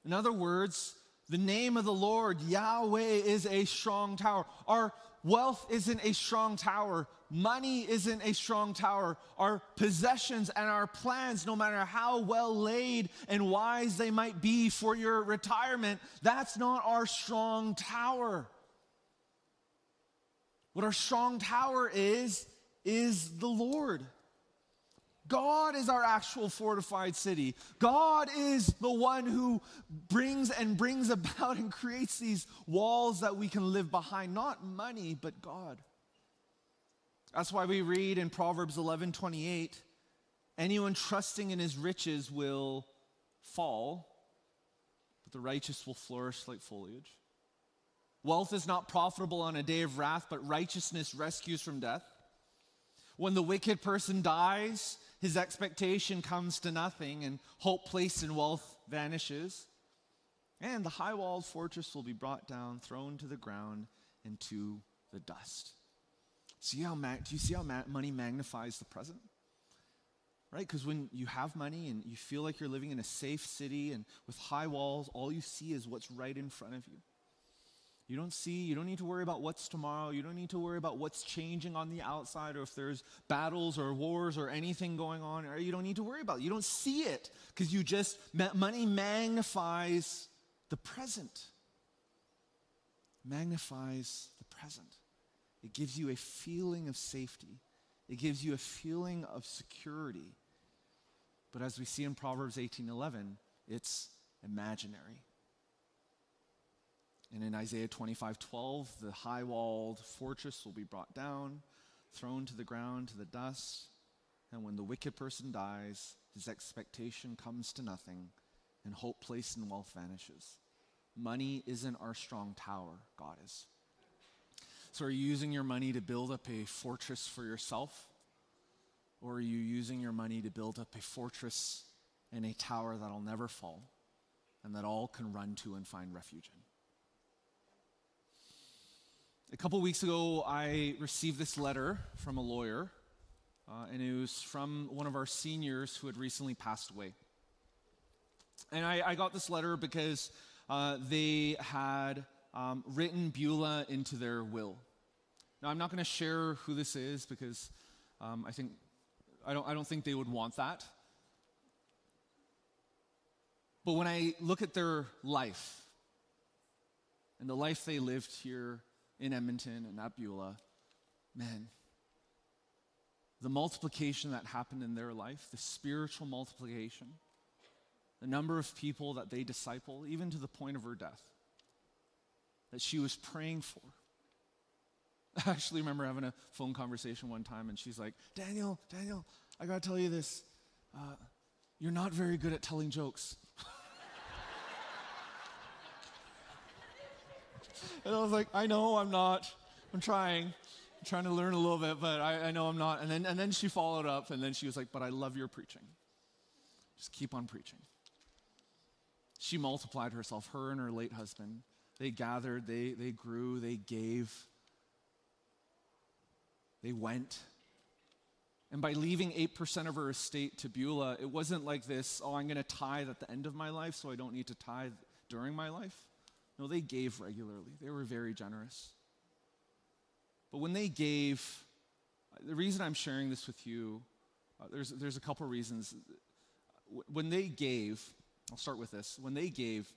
In other words, the name of the Lord, Yahweh, is a strong tower. Our wealth isn't a strong tower. Money isn't a strong tower. Our possessions and our plans, no matter how well laid and wise they might be for your retirement, that's not our strong tower. What our strong tower is the Lord. God is our actual fortified city. God is the one who brings about and creates these walls that we can live behind. Not money, but God. That's why we read in Proverbs 11:28, anyone trusting in his riches will fall, but the righteous will flourish like foliage. Wealth is not profitable on a day of wrath, but righteousness rescues from death. When the wicked person dies, his expectation comes to nothing, and hope placed in wealth vanishes. And the high-walled fortress will be brought down, thrown to the ground, and to the dust. Do you see how money magnifies the present? Right? Because when you have money and you feel like you're living in a safe city and with high walls, all you see is what's right in front of you. You don't need to worry about what's tomorrow. You don't need to worry about what's changing on the outside or if there's battles or wars or anything going on. Or you don't need to worry about it. You don't see it because money magnifies the present. Magnifies the present. It gives you a feeling of safety. It gives you a feeling of security. But as we see in Proverbs 18:11, it's imaginary. And in Isaiah 25:12, the high-walled fortress will be brought down, thrown to the ground, to the dust. And when the wicked person dies, his expectation comes to nothing, and hope placed in wealth vanishes. Money isn't our strong tower, God is. So are you using your money to build up a fortress for yourself? Or are you using your money to build up a fortress and a tower that'll never fall and that all can run to and find refuge in? A couple weeks ago, I received this letter from a lawyer, and it was from one of our seniors who had recently passed away. And I got this letter because they had written Beulah into their will. Now, I'm not going to share who this is because I don't think they would want that. But when I look at their life and the life they lived here in Edmonton and at Beulah, man, the multiplication that happened in their life, the spiritual multiplication, the number of people that they discipled, even to the point of her death, that she was praying for. I actually remember having a phone conversation one time, and she's like, Daniel, I gotta tell you this. You're not very good at telling jokes. And I was like, I know I'm not. I'm trying to learn a little bit, but I know I'm not. And then she followed up, and then she was like, but I love your preaching. Just keep on preaching. She multiplied herself, her and her late husband. They gathered, they grew, they gave, they went. And by leaving 8% of her estate to Beulah, it wasn't like this, I'm going to tithe at the end of my life, so I don't need to tithe during my life. No, they gave regularly. They were very generous. But when they gave, the reason I'm sharing this with you, there's a couple reasons. When they gave, I'll start with this. When they gave,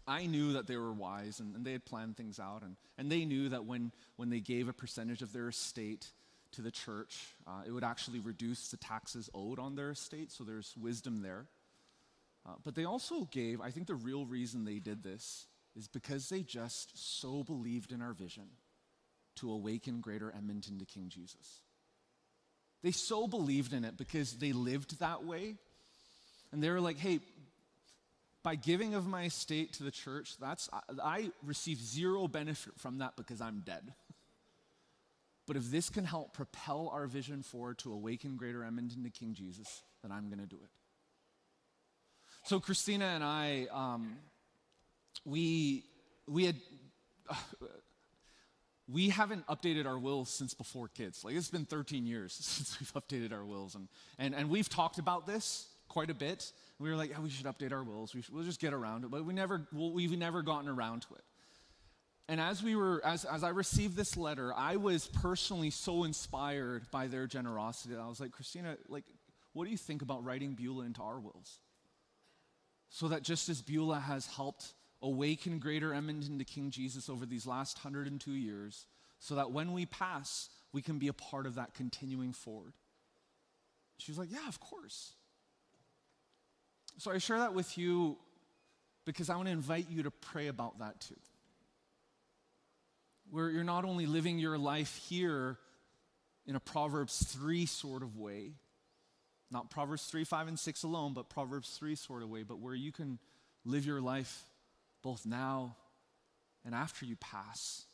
I knew that they were wise, and they had planned things out, and they knew that when they gave a percentage of their estate to the church, it would actually reduce the taxes owed on their estate, so there's wisdom there. But they also gave, I think the real reason they did this is because they just so believed in our vision to awaken Greater Edmonton to King Jesus. They so believed in it because they lived that way, and they were like, hey, by giving of my estate to the church, I receive zero benefit from that because I'm dead. But if this can help propel our vision forward to awaken Greater Edmonton to King Jesus, then I'm going to do it. So Christina and I, we haven't updated our wills since before kids. Like, it's been 13 years since we've updated our wills, and we've talked about this quite a bit. We were like, we should update our wills. We'll just get around it, but we've never gotten around to it. And as I received this letter, I was personally so inspired by their generosity that I was like, Christina, like, what do you think about writing Beulah into our wills? So that just as Beulah has helped awaken Greater Edmonton to King Jesus over these last 102 years, so that when we pass, we can be a part of that continuing forward. She was like, yeah, of course. So I share that with you because I want to invite you to pray about that too. Where you're not only living your life here in a Proverbs 3 sort of way, not Proverbs 3, 5, and 6 alone, but Proverbs 3 sort of way, but where you can live your life both now and after you pass,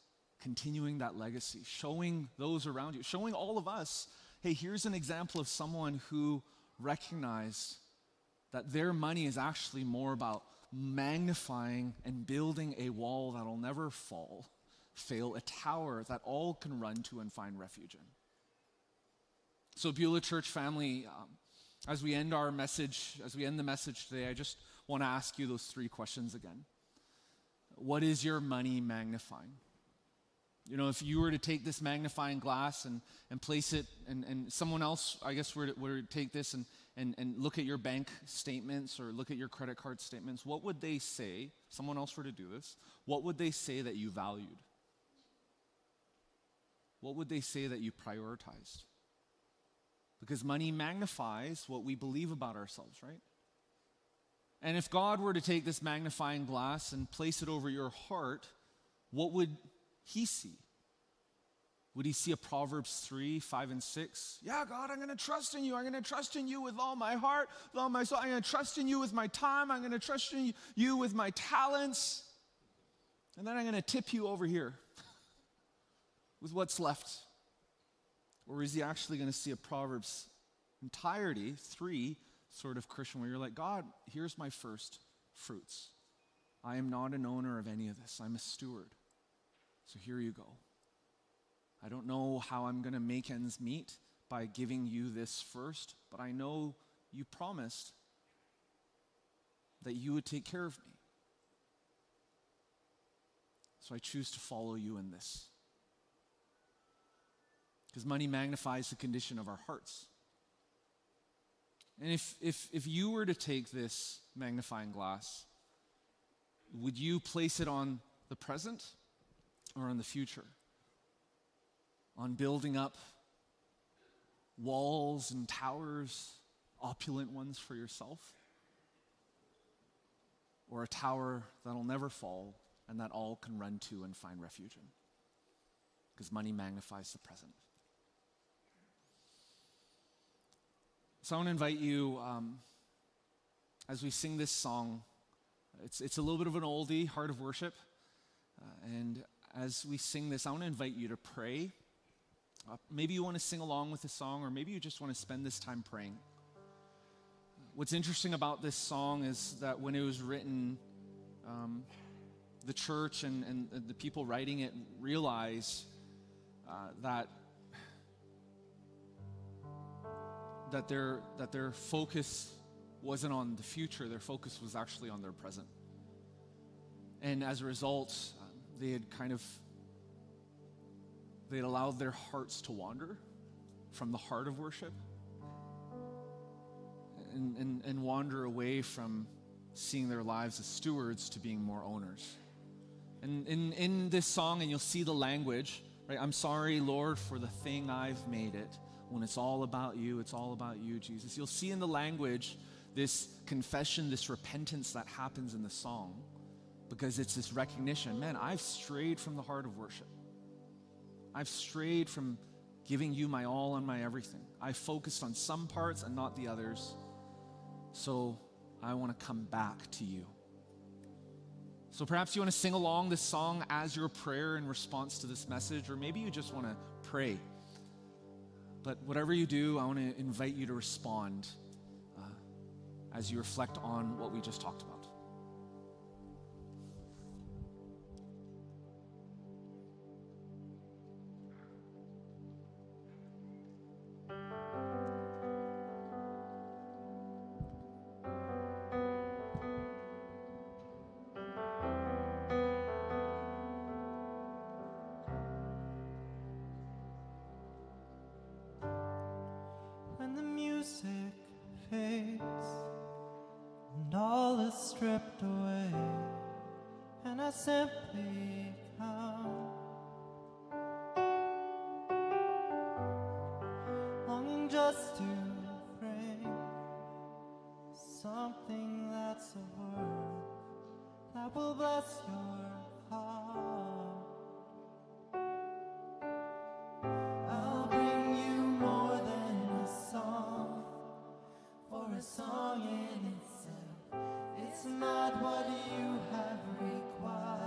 continuing that legacy, showing those around you, showing all of us, hey, here's an example of someone who recognized that their money is actually more about magnifying and building a wall that'll never fail, a tower that all can run to and find refuge in. So Beulah Church family, as we end the message today, I just want to ask you those 3 questions again. What is your money magnifying? You know, if you were to take this magnifying glass and place it, and someone else, I guess, were to take this and look at your bank statements or look at your credit card statements, what would they say, someone else were to do this, what would they say that you valued? What would they say that you prioritized? Because money magnifies what we believe about ourselves, right? And if God were to take this magnifying glass and place it over your heart, what would he see? Would he see a Proverbs 3, 5, and 6? Yeah, God, I'm going to trust in you. I'm going to trust in you with all my heart, with all my soul. I'm going to trust in you with my time. I'm going to trust in you with my talents. And then I'm going to tip you over here with what's left. Or is he actually going to see a Proverbs entirety, 3 sort of Christian, where you're like, God, here's my first fruits. I am not an owner of any of this. I'm a steward. So here you go. I don't know how I'm going to make ends meet by giving you this first, but I know you promised that you would take care of me. So I choose to follow you in this. Because money magnifies the condition of our hearts. And if you were to take this magnifying glass, would you place it on the present or on the future? On building up walls and towers, opulent ones for yourself? Or a tower that'll never fall and that all can run to and find refuge in? Because money magnifies the present. So I want to invite you, as we sing this song, it's a little bit of an oldie, Heart of Worship, and as we sing this, I want to invite you to pray. Maybe you want to sing along with the song, or maybe you just want to spend this time praying. What's interesting about this song is that when it was written, the church and the people writing it realized that their focus wasn't on the future, their focus was actually on their present. And as a result, they had allowed their hearts to wander from the heart of worship and wander away from seeing their lives as stewards to being more owners. And in this song, and you'll see the language, right? I'm sorry, Lord, for the thing I've made it. When it's all about you, it's all about you, Jesus. You'll see in the language this confession, this repentance that happens in the song, because it's this recognition, man, I've strayed from the heart of worship. I've strayed from giving you my all and my everything. I focused on some parts and not the others. So I want to come back to you. So perhaps you want to sing along this song as your prayer in response to this message, or maybe you just want to pray. But whatever you do, I want to invite you to respond as you reflect on what we just talked about. When the music fades and all is stripped away, and I simply come, longing just to bring something that's of worth that will bless your heart. I'll bring you more than a song, for a song in itself, it's not what you have required.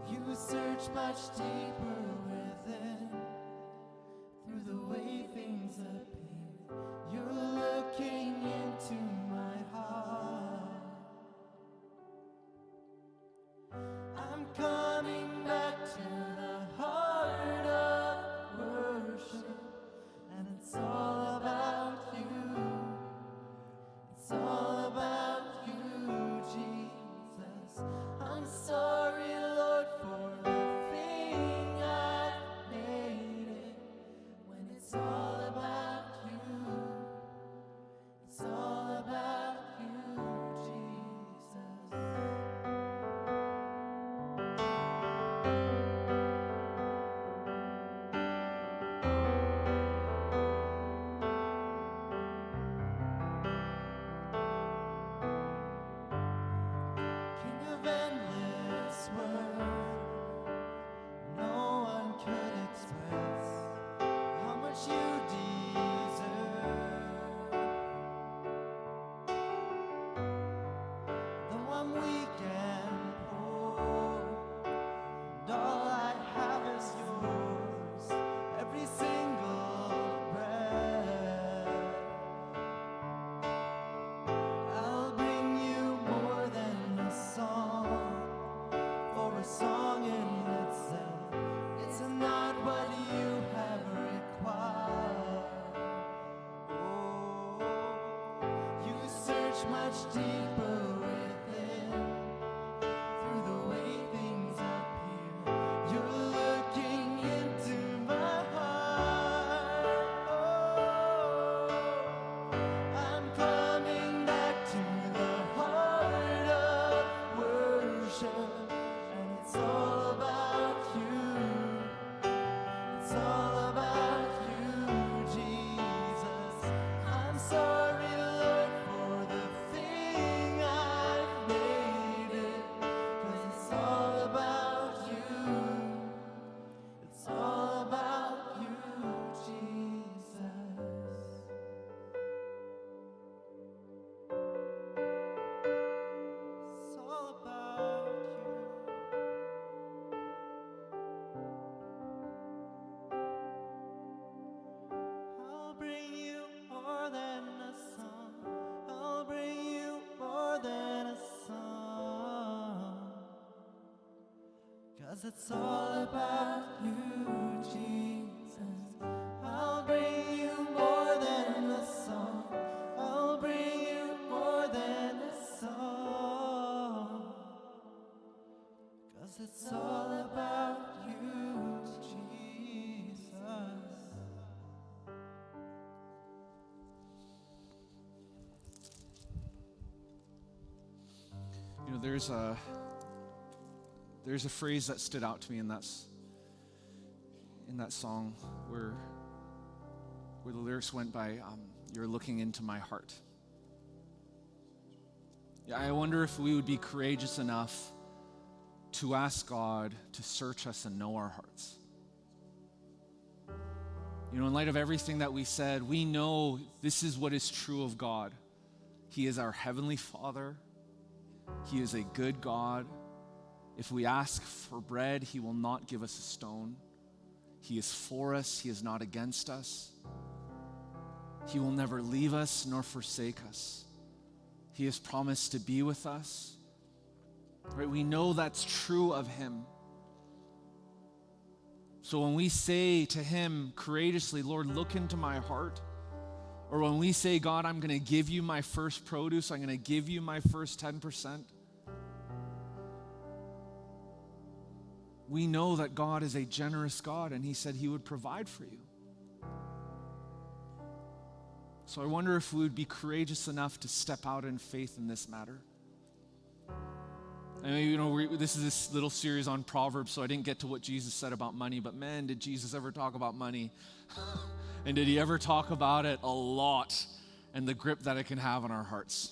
You search much deeper within, through the way things appear. You're looking into my heart. I'm coming back to the heart of worship, and it's all about you. It's all about you, Jesus. I'm sorry, Lord, for the thing I made it. When it's all about you, it's all about you, Jesus. King of endless worth, no one could express how much you deserve. Though I'm weak and poor, and all I have is yours, every single breath. I'll bring you more than a song, for a song in itself, it's not what you have required. Oh, you search much deeper within, through the way things appear. You're looking into my heart. Oh, I'm coming back to the heart of worship, and it's all about you. It's all about you, Jesus. I'm sorry, Lord, for the thing I've made it, 'cause it's all about you. It's all about you, Jesus. It's all about you. I'll bring you more than a song. I'll bring you more than a song. 'Cause it's all about you, Jesus. I'll bring you more than a song. I'll bring you more than a song. 'Cause it's all about you, Jesus. there's a phrase that stood out to me in that song where the lyrics went by, "You're looking into my heart." Yeah, I wonder if we would be courageous enough to ask God to search us and know our hearts. You know, in light of everything that we said, we know this is what is true of God. He is our Heavenly Father. He is a good God. If we ask for bread, He will not give us a stone. He is for us. He is not against us. He will never leave us nor forsake us. He has promised to be with us. Right? We know that's true of Him. So when we say to Him courageously, "Lord, look into my heart," or when we say, "God, I'm going to give you my first produce, I'm going to give you my first 10%, we know that God is a generous God, and He said He would provide for you. So I wonder if we would be courageous enough to step out in faith in this matter. I mean, you know, this is this little series on Proverbs, so I didn't get to what Jesus said about money, but man, did Jesus ever talk about money. And did He ever talk about it a lot, and the grip that it can have on our hearts.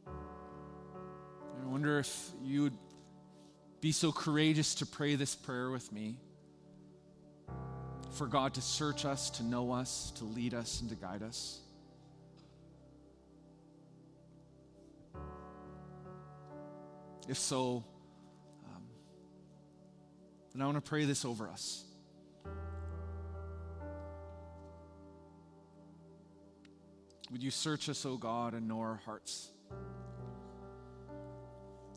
I wonder if you would be so courageous to pray this prayer with me, for God to search us, to know us, to lead us, and to guide us. If so, then I want to pray this over us. Would you search us, O God, and know our hearts?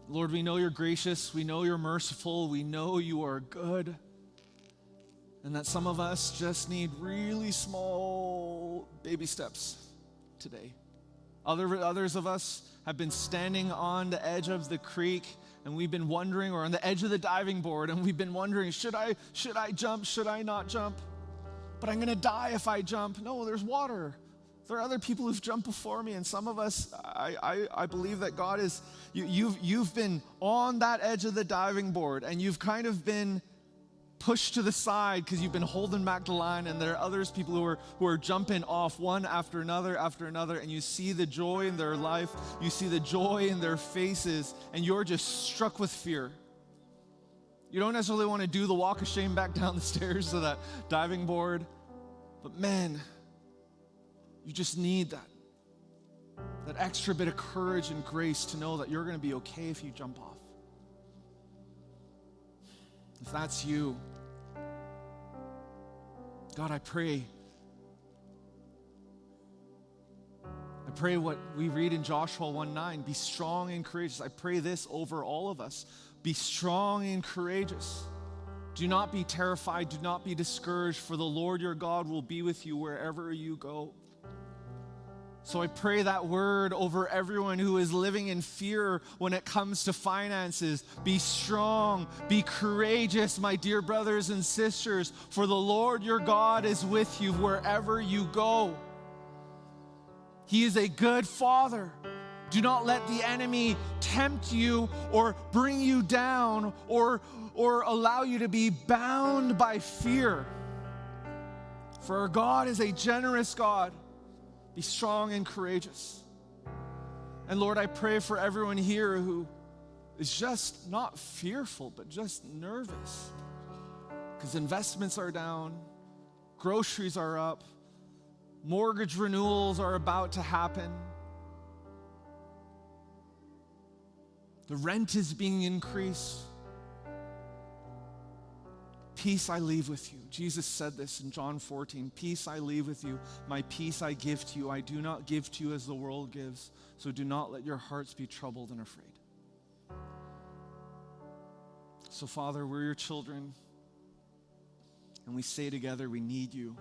Lord, we know You're gracious, we know You're merciful, we know You are good, and that some of us just need really small baby steps today. Others of us have been standing on the edge of the creek, and we've been wondering, or on the edge of the diving board, and we've been wondering, should I jump? Should I not jump? But I'm going to die if I jump. No, there's water. There are other people who've jumped before me, and some of us, I believe that God is, you've been on that edge of the diving board, and you've kind of been pushed to the side because you've been holding back the line, and there are others, people who are jumping off one after another, and you see the joy in their life, you see the joy in their faces, and you're just struck with fear. You don't necessarily want to do the walk of shame back down the stairs to that diving board, but man, you just need that extra bit of courage and grace to know that you're going to be okay if you jump off. If that's you, God, I pray what we read in Joshua 1:9, be strong and courageous. I pray this over all of us. Be strong and courageous. Do not be terrified. Do not be discouraged, for the Lord your God will be with you wherever you go. So I pray that word over everyone who is living in fear when it comes to finances. Be strong, be courageous, my dear brothers and sisters, for the Lord your God is with you wherever you go. He is a good Father. Do not let the enemy tempt you or bring you down or allow you to be bound by fear. For our God is a generous God. Be strong and courageous. And Lord, I pray for everyone here who is just not fearful, but just nervous. Because investments are down, groceries are up, mortgage renewals are about to happen. The rent is being increased. Peace I leave with you. Jesus said this in John 14. Peace I leave with you. My peace I give to you. I do not give to you as the world gives. So do not let your hearts be troubled and afraid. So Father, we're your children. And we say together, we need you.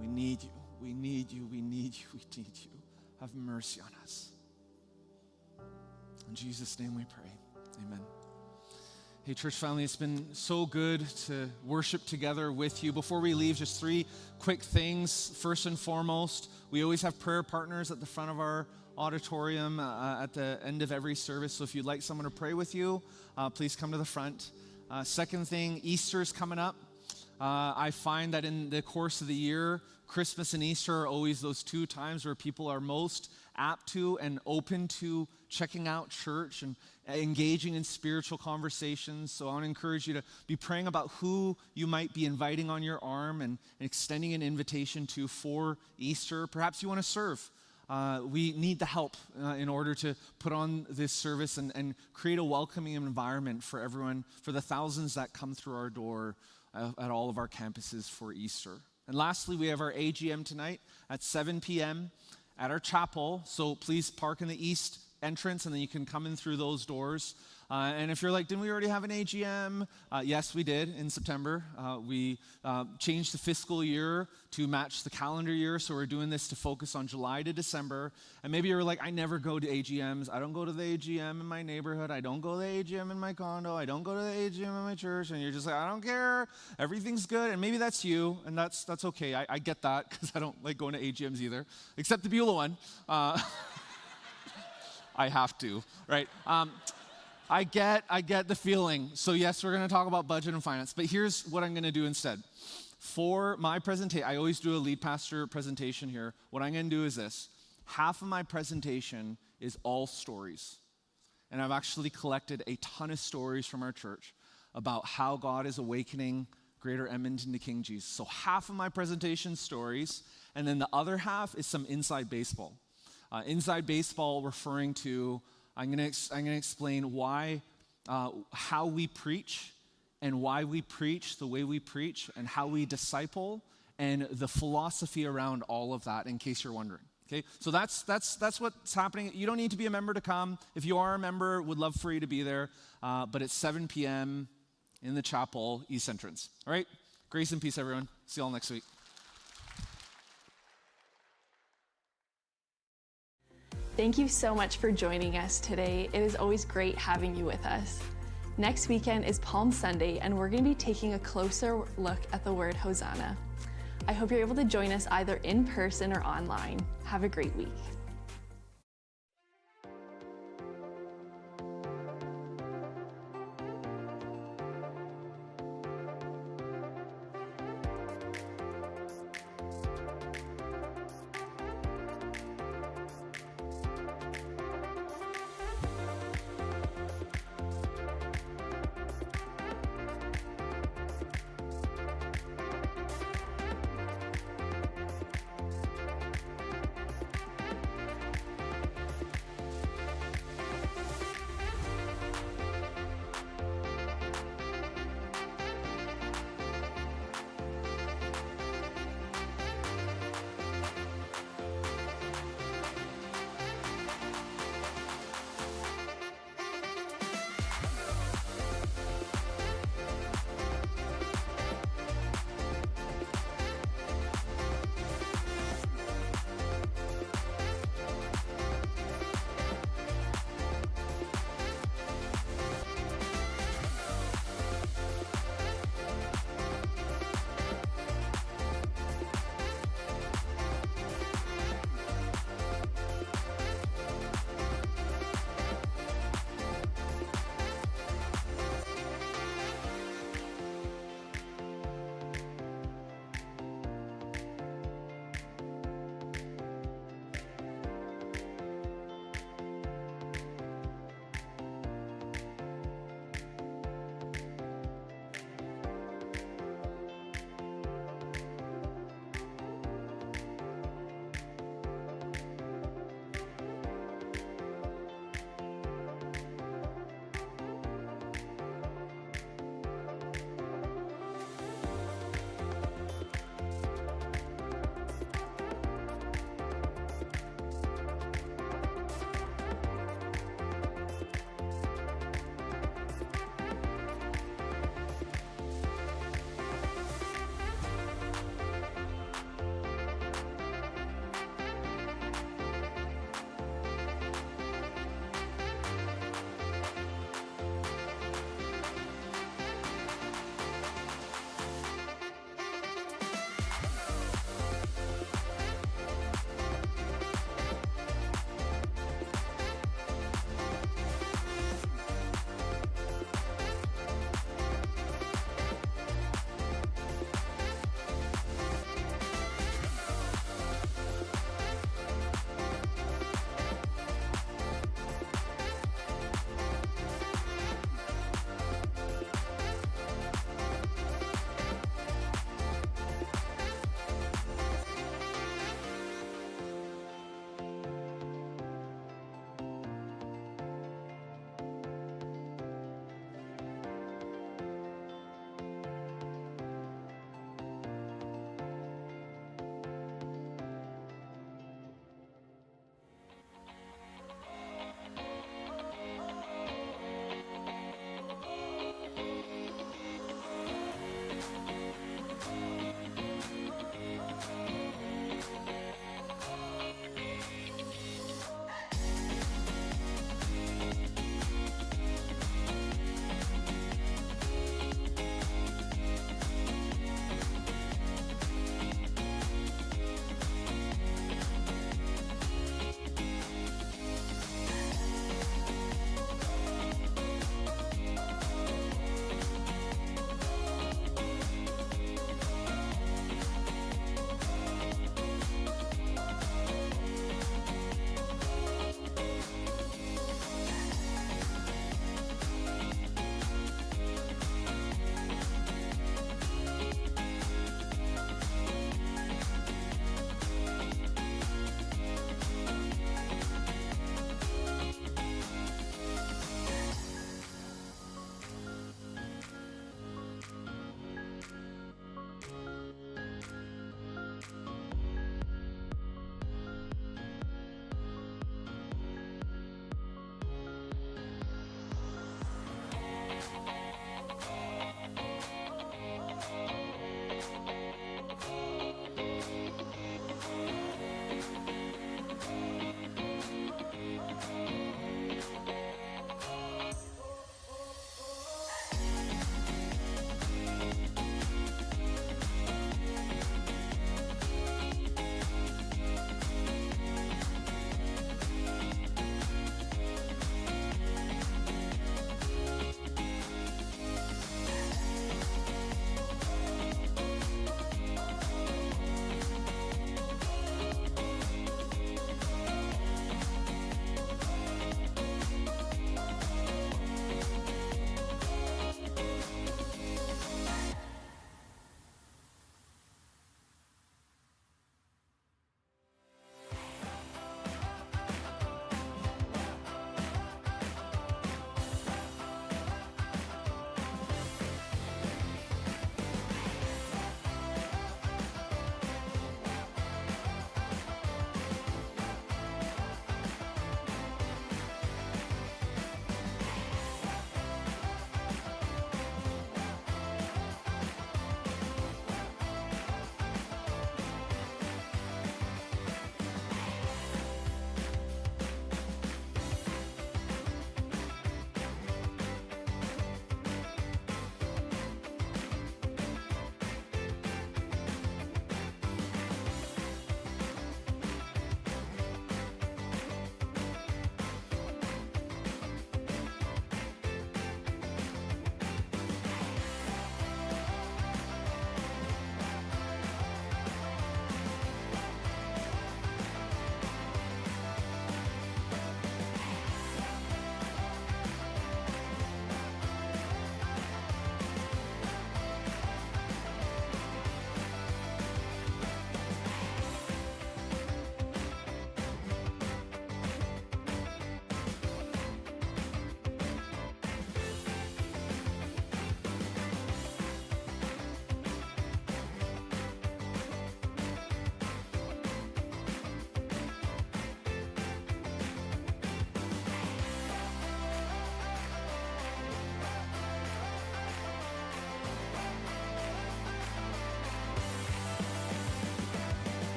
We need you. We need you. We need you. We need you. Have mercy on us. In Jesus' name we pray. Amen. Hey, church family, it's been so good to worship together with you. Before we leave, just 3 quick things. First and foremost, we always have prayer partners at the front of our auditorium at the end of every service. So if you'd like someone to pray with you, please come to the front. Second thing, Easter's coming up. I find that in the course of the year, Christmas and Easter are always those two times where people are most apt to and open to checking out church and engaging in spiritual conversations. So I want to encourage you to be praying about who you might be inviting on your arm and extending an invitation to for Easter. Perhaps you want to serve. We need the help in order to put on this service and create a welcoming environment for everyone, for the thousands that come through our door at all of our campuses for Easter. And lastly, we have our AGM tonight at 7 p.m. at our chapel. So please park in the east entrance, and then you can come in through those doors. And if you're like, didn't we already have an AGM? Yes, we did in September. We changed the fiscal year to match the calendar year, so we're doing this to focus on July to December. And maybe you're like, I never go to AGMs. I don't go to the AGM in my neighborhood. I don't go to the AGM in my condo. I don't go to the AGM in my church. And you're just like, I don't care. Everything's good. And maybe that's you, and that's okay. I get that, because I don't like going to AGMs either, except the Beulah one. I have to, right? I get the feeling. So yes, we're going to talk about budget and finance, but here's what I'm going to do instead. For my presentation, I always do a lead pastor presentation here. What I'm going to do is this. Half of my presentation is all stories. And I've actually collected a ton of stories from our church about how God is awakening Greater Edmonton to King Jesus. So half of my presentation stories, and then the other half is some inside baseball. Inside baseball referring to, I'm going to explain why, how we preach and why we preach the way we preach and how we disciple and the philosophy around all of that, in case you're wondering. Okay, so that's what's happening. You don't need to be a member to come. If you are a member, would love for you to be there. But it's 7 p.m. in the chapel, east entrance. All right, grace and peace, everyone. See you all next week. Thank you so much for joining us today. It is always great having you with us. Next weekend is Palm Sunday, and we're going to be taking a closer look at the word Hosanna. I hope you're able to join us either in person or online. Have a great week.